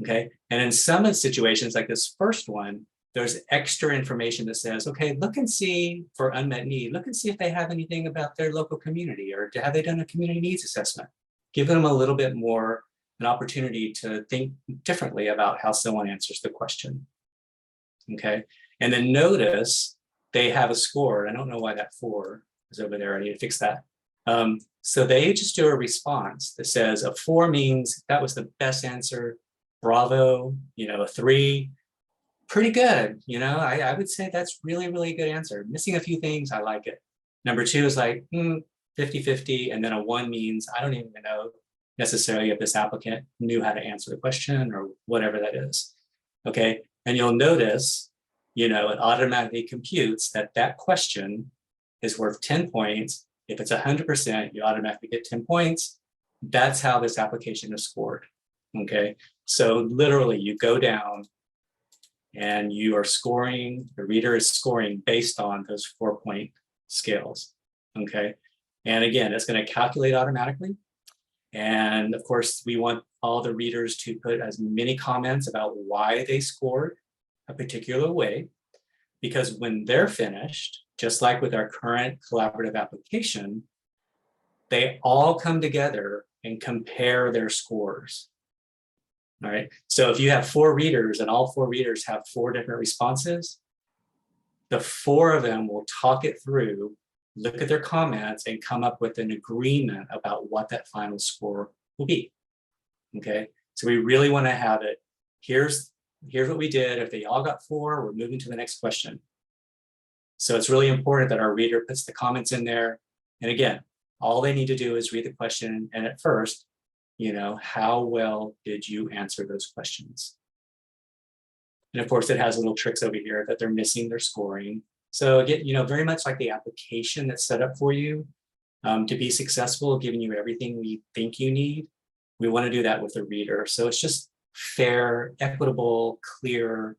Okay, and in some of the situations like this first one, there's extra information that says, okay, look and see for unmet need, look and see if they have anything about their local community, or have they done a community needs assessment? Give them a little bit more an opportunity to think differently about how someone answers the question. Okay, and then notice they have a score. I don't know why that 4 is over there. I need to fix that. So they just do a response that says a 4 means that was the best answer. Bravo, you know, a 3, pretty good. You know, I would say that's really, really good answer. Missing a few things, I like it. Number 2 is like 50-50, and then a 1 means I don't even know necessarily if this applicant knew how to answer the question or whatever that is. Okay, and you'll notice, you know, it automatically computes that that question is worth 10 points. If it's 100%, you automatically get 10 points. That's how this application is scored. Okay, so literally you go down And you are scoring, the reader is scoring based on those 4-point scales, okay? And again, it's going to calculate automatically. And of course, we want all the readers to put as many comments about why they scored a particular way, because when they're finished, just like with our current collaborative application, they all come together and compare their scores. All right, so if you have 4 readers and all 4 readers have 4 different responses, the 4 of them will talk it through, look at their comments, and come up with an agreement about what that final score will be. Okay, so we really want to have it. Here's what we did. If they all got 4, we're moving to the next question. So it's really important that our reader puts the comments in there. And again, all they need to do is read the question. And at first, you know, how well did you answer those questions? And of course, it has little tricks over here that they're missing their scoring. So again, you know, very much like the application that's set up for you to be successful, giving you everything we think you need. We want to do that with the reader. So it's just fair, equitable, clear,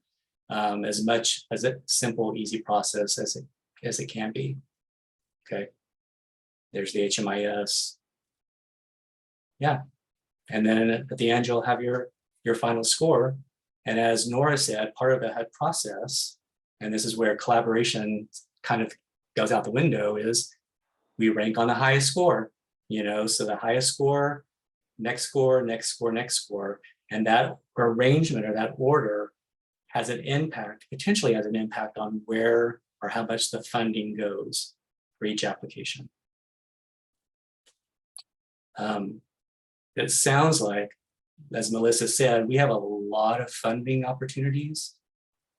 as much as a simple, easy process as it can be. Okay. There's the HMIS. Yeah. And then at the end, you'll have your final score. And as Nora said, part of the HUD process, and this is where collaboration kind of goes out the window, is we rank on the highest score, you know, so the highest score, next score, next score, next score. And that arrangement or that order has an impact, potentially has an impact on where or how much the funding goes for each application. It sounds like, as Melissa said, we have a lot of funding opportunities.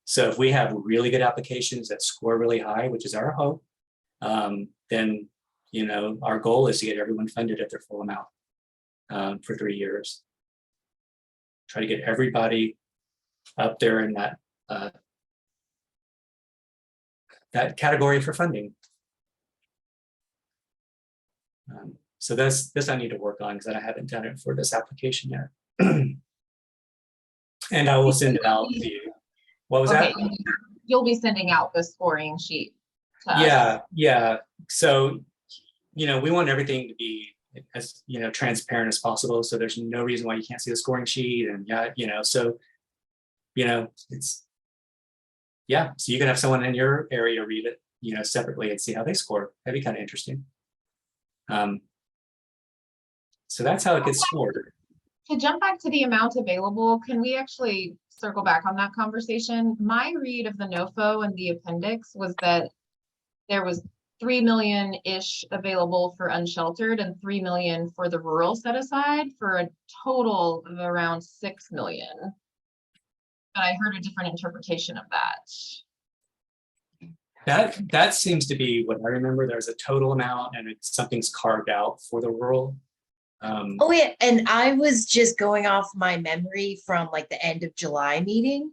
So if we have really good applications that score really high, which is our hope, then, you know, our goal is to get everyone funded at their full amount for 3 years. Try to get everybody up there in that category for funding. So this I need to work on because I haven't done it for this application yet. And I will send it out to you. What was that? You'll be sending out the scoring sheet to us. Yeah. So, you know, we want everything to be as, you know, transparent as possible. So there's no reason why you can't see the scoring sheet. And yeah, you know, so, you know, it's, yeah. So you can have someone in your area read it, you know, separately and see how they score. That'd be kind of interesting. So that's how it gets scored. To jump back to the amount available, can we actually circle back on that conversation? My read of the NOFO and the appendix was that there was 3 million-ish available for unsheltered and 3 million for the rural set aside for a total of around 6 million. But I heard a different interpretation of that. That seems to be what I remember. There's a total amount and something's carved out for the rural. Oh yeah, and I was just going off my memory from like the end of July meeting.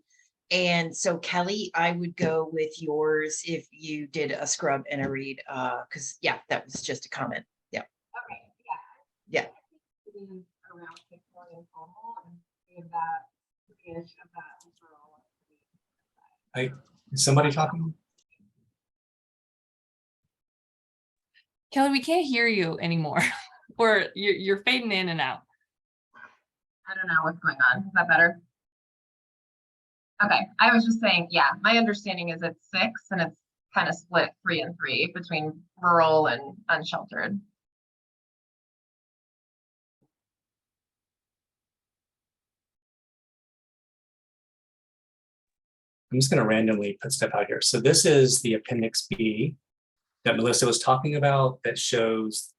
And so Kelly, I would go with yours if you did a scrub and a read, because yeah, that was just a comment. Yeah. Okay, yeah. Around 6 million total and give that of that. Is somebody talking? Kelly, we can't hear you anymore. Or you're fading in and out. I don't know what's going on. Is that better? Okay, I was just saying, yeah, my understanding is it's 6 and it's kind of split 3 and 3 between rural and unsheltered. I'm just going to randomly put stuff out here. So this is the Appendix B that Melissa was talking about that shows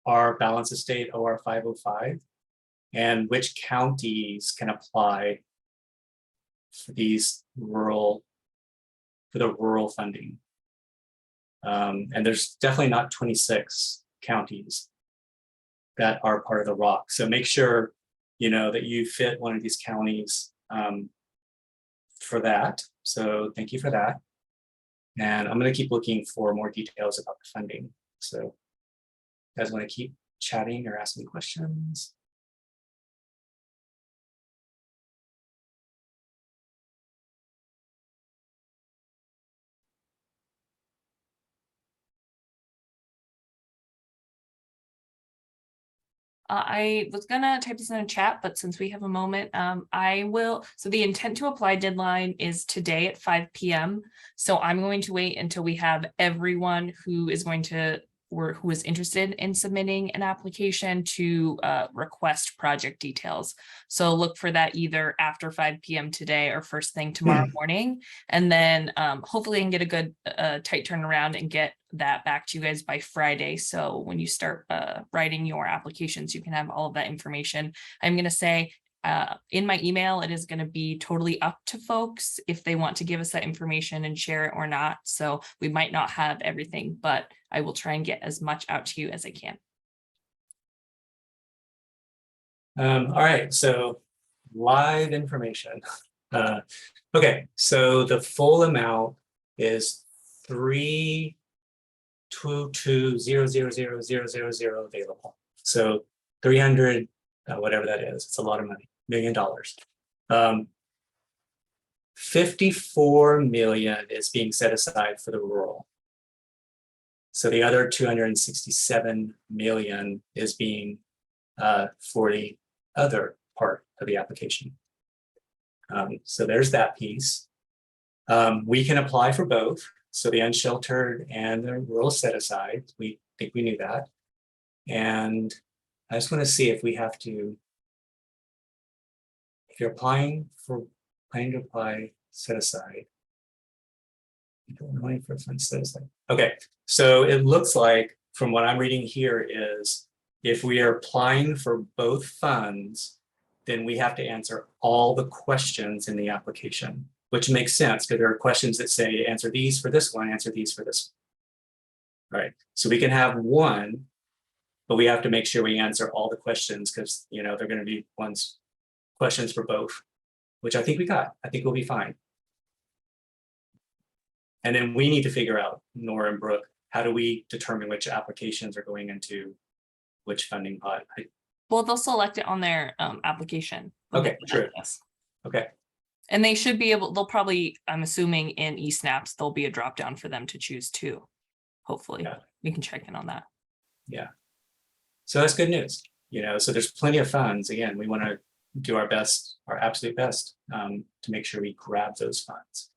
our balance of state OR-505 and which counties can apply for these for the rural funding. And there's definitely not 26 counties that are part of the ROC. So make sure, you know, that you fit one of these counties for that. So thank you for that. And I'm going to keep looking for more details about the funding. So you guys want to keep chatting or asking questions? I was gonna type this in a chat, but since we have a moment, I will. So the intent to apply deadline is today at 5 p.m. So I'm going to wait until we have everyone who is going to or who is interested in submitting an application to request project details. So look for that either after 5 p.m. today or first thing tomorrow morning. And then hopefully I can get a good tight turnaround and get that back to you guys by Friday. So when you start writing your applications, you can have all of that information. I'm going to say in my email, it is going to be totally up to folks if they want to give us that information and share it or not. So we might not have everything, but I will try and get as much out to you as I can. All right, so live information. Okay, so the full amount is 322,000,000 available. So 300, whatever that is, it's a lot of money, $1 million. 54 million is being set aside for the rural. So the other 267 million is being for the other part of the application. So there's that piece. We can apply for both. So the unsheltered and the rural set aside, we think we knew that. And I just want to see if we have to, if you're planning to apply set aside. For fund set aside. Okay, so it looks like from what I'm reading here is if we are applying for both funds, then we have to answer all the questions in the application, which makes sense because there are questions that say answer these for this one, answer these for this one. All right, so we can have one, but we have to make sure we answer all the questions because they're going to be questions for both, which I think we got. I think we'll be fine. And then we need to figure out, Nora and Brooke, how do we determine which applications are going into which funding pot? Well, they'll select it on their application. Okay, true. Okay. And they should be able, they'll probably, I'm assuming in eSnaps, there'll be a drop down for them to choose too. Hopefully, yeah. We can check in on that. Yeah. So that's good news. So there's plenty of funds. Again, we want to do our best, our absolute best to make sure we grab those funds.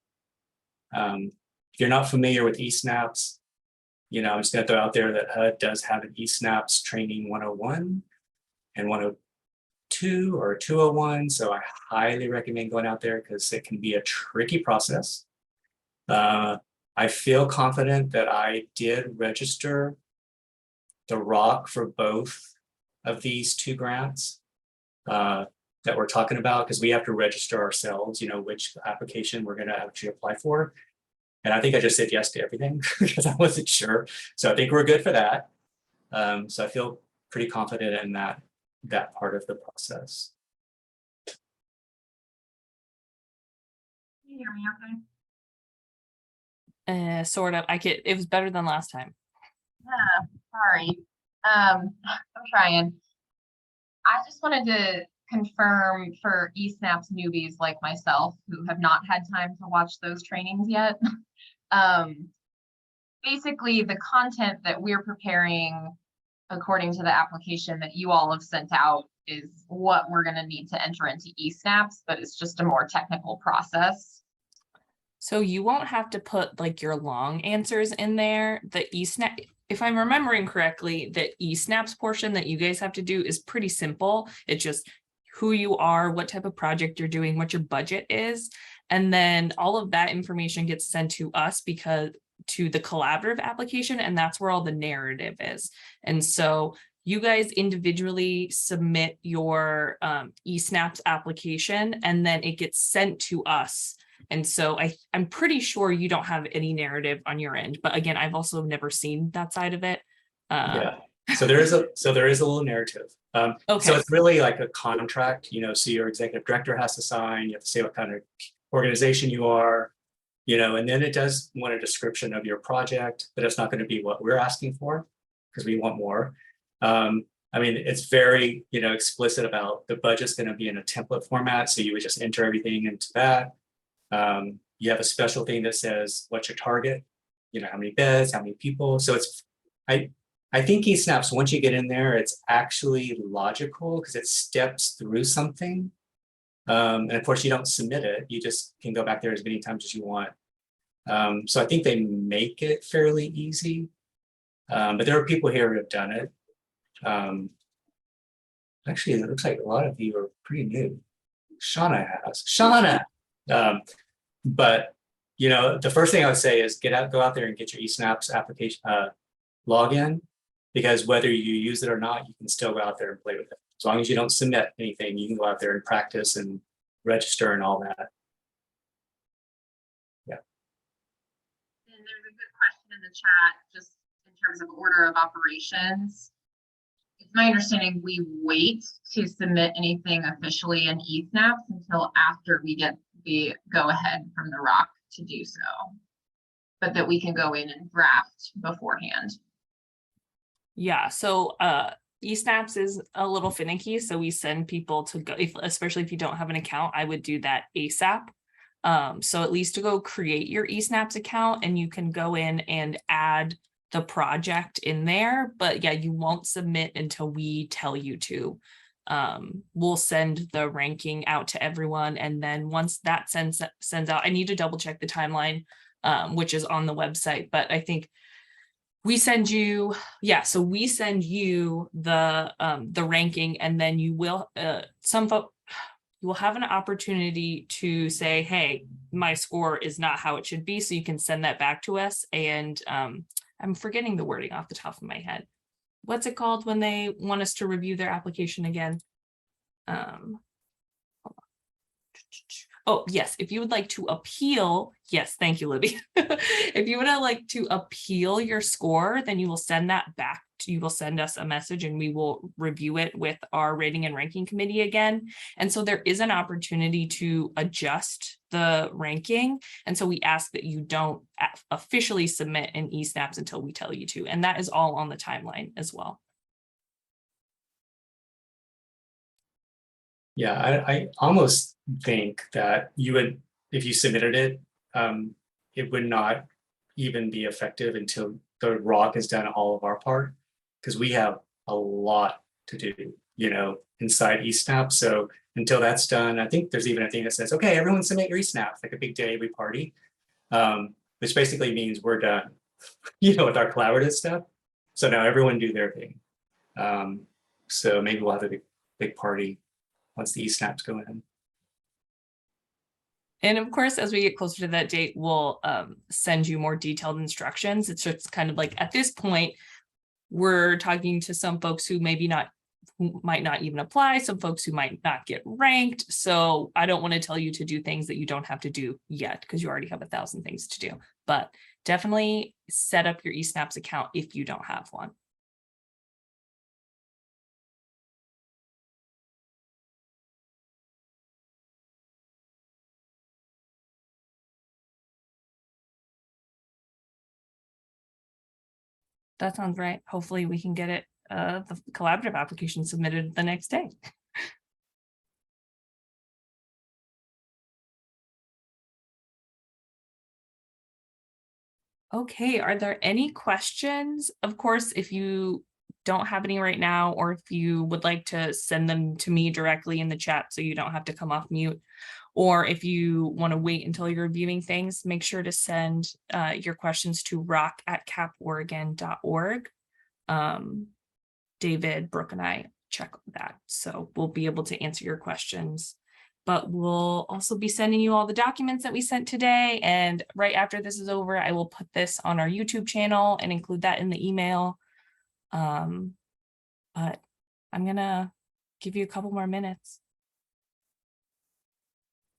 If you're not familiar with eSnaps, I'm just going to throw out there that HUD does have an eSnaps training 101 and 102 or 201. So I highly recommend going out there because it can be a tricky process. I feel confident that I did register the ROC for both of these two grants that we're talking about because we have to register ourselves, which application we're going to actually apply for. And I think I just said yes to everything because I wasn't sure. So I think we're good for that. So I feel pretty confident in that part of the process. Can you hear me okay? Sort of. It was better than last time. Yeah, sorry. I'm trying. I just wanted to confirm for eSnaps newbies like myself who have not had time to watch those trainings yet. Basically, the content that we're preparing according to the application that you all have sent out is what we're going to need to enter into eSnaps, but it's just a more technical process. So you won't have to put like your long answers in there. The eSnap, if I'm remembering correctly, the eSnaps portion that you guys have to do is pretty simple. It's just who you are, what type of project you're doing, what your budget is. And then all of that information gets sent to us to the collaborative application, and that's where all the narrative is. And so you guys individually submit your eSnaps application, and then it gets sent to us. And so I'm pretty sure you don't have any narrative on your end, but again, I've also never seen that side of it. Yeah. So there is a little narrative. Okay. So it's really like a contract, so your executive director has to sign, you have to say what kind of organization you are, and then it does want a description of your project, but it's not going to be what we're asking for because we want more. It's very, explicit about the budget's going to be in a template format. So you would just enter everything into that. You have a special thing that says, what's your target? How many beds, how many people? So I think eSnaps, once you get in there, it's actually logical because it steps through something. And of course, you don't submit it. You just can go back there as many times as you want. So I think they make it fairly easy. But there are people here who have done it. Actually, it looks like a lot of you are pretty new. Shauna has. Shauna! But you know, the first thing I would say is go out there and get your eSnaps application login, because whether you use it or not, you can still go out there and play with it. As long as you don't submit anything, you can go out there and practice and register and all that. Yeah. And there's a good question in the chat, just in terms of order of operations. It's my understanding we wait to submit anything officially in eSnaps until after we get the go-ahead from the ROC to do so, but that we can go in and draft beforehand. Yeah, so eSnaps is a little finicky, so we send people to go, especially if you don't have an account, I would do that ASAP. So at least to go create your eSnaps account, and you can go in and add the project in there, but yeah, you won't submit until we tell you to. We'll send the ranking out to everyone, and then once that sends out, I need to double check the timeline, which is on the website, but I think we send you, yeah, so we send you the ranking, and then you will you will have an opportunity to say, hey, my score is not how it should be, so you can send that back to us. And I'm forgetting the wording off the top of my head. What's it called when they want us to review their application again? Oh, yes, if you would like to appeal, yes, thank you, Libby. If you would like to appeal your score, then you will send that back. You will send us a message and we will review it with our rating and ranking committee again. And so there is an opportunity to adjust the ranking. And so we ask that you don't officially submit an eSnaps until we tell you to. And that is all on the timeline as well. Yeah, I almost think that you would, if you submitted it, it would not even be effective until the ROC has done all of our part, because we have a lot to do, you know, inside eSnap. So until that's done, I think there's even a thing that says, okay, everyone submit your eSnap, like a big day we party, which basically means we're done, you know, with our collaborative stuff. So now everyone do their thing. So maybe we'll have a big party once the eSnaps go in. And of course, as we get closer to that date, we'll send you more detailed instructions. It's just kind of like, at this point, we're talking to some folks who who might not even apply, some folks who might not get ranked. So I don't want to tell you to do things that you don't have to do yet, because you already have 1,000 things to do. But definitely set up your eSnaps account if you don't have one. That sounds right. Hopefully we can get it, the collaborative application submitted the next day. Okay, are there any questions? Of course, if you don't have any right now, or if you would like to send them to me directly in the chat so you don't have to come off mute, or if you want to wait until you're reviewing things, make sure to send your questions to rock@caporegon.org. David, Brooke, and I check that, so we'll be able to answer your questions. But we'll also be sending you all the documents that we sent today. And right after this is over, I will put this on our YouTube channel and include that in the email. But I'm gonna give you a couple more minutes.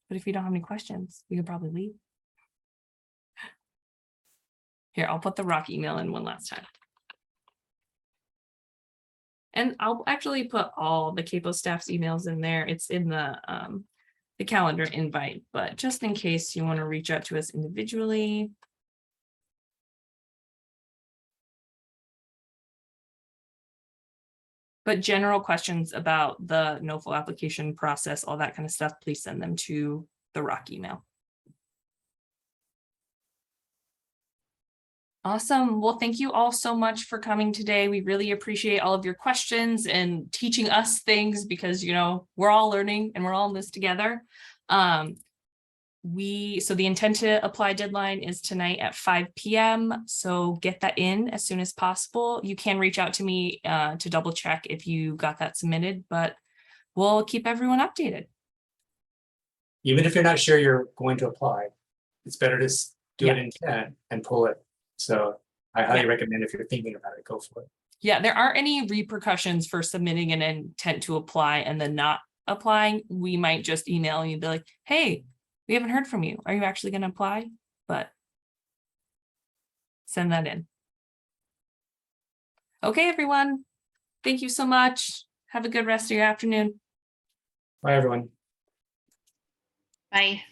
But if you don't have any questions, we can probably leave. Here, I'll put the ROC email in one last time. And I'll actually put all the Capo staff's emails in there. It's in the calendar invite, but just in case you want to reach out to us individually. But general questions about the NOFO application process, all that kind of stuff, please send them to the ROC email. Awesome. Well, thank you all so much for coming today. We really appreciate all of your questions and teaching us things because, you know, we're all learning and we're all in this together. So the intent to apply deadline is tonight at 5 p.m. So get that in as soon as possible. You can reach out to me to double check if you got that submitted, but we'll keep everyone updated. Even if you're not sure you're going to apply, it's better to do it Yeah. in intent and pull it. So I highly recommend if you're thinking about it, go for it. Yeah, there aren't any repercussions for submitting an intent to apply and then not applying. We might just email you and be like, hey, we haven't heard from you. Are you actually going to apply? But send that in. Okay, everyone. Thank you so much. Have a good rest of your afternoon. Bye, everyone. Bye.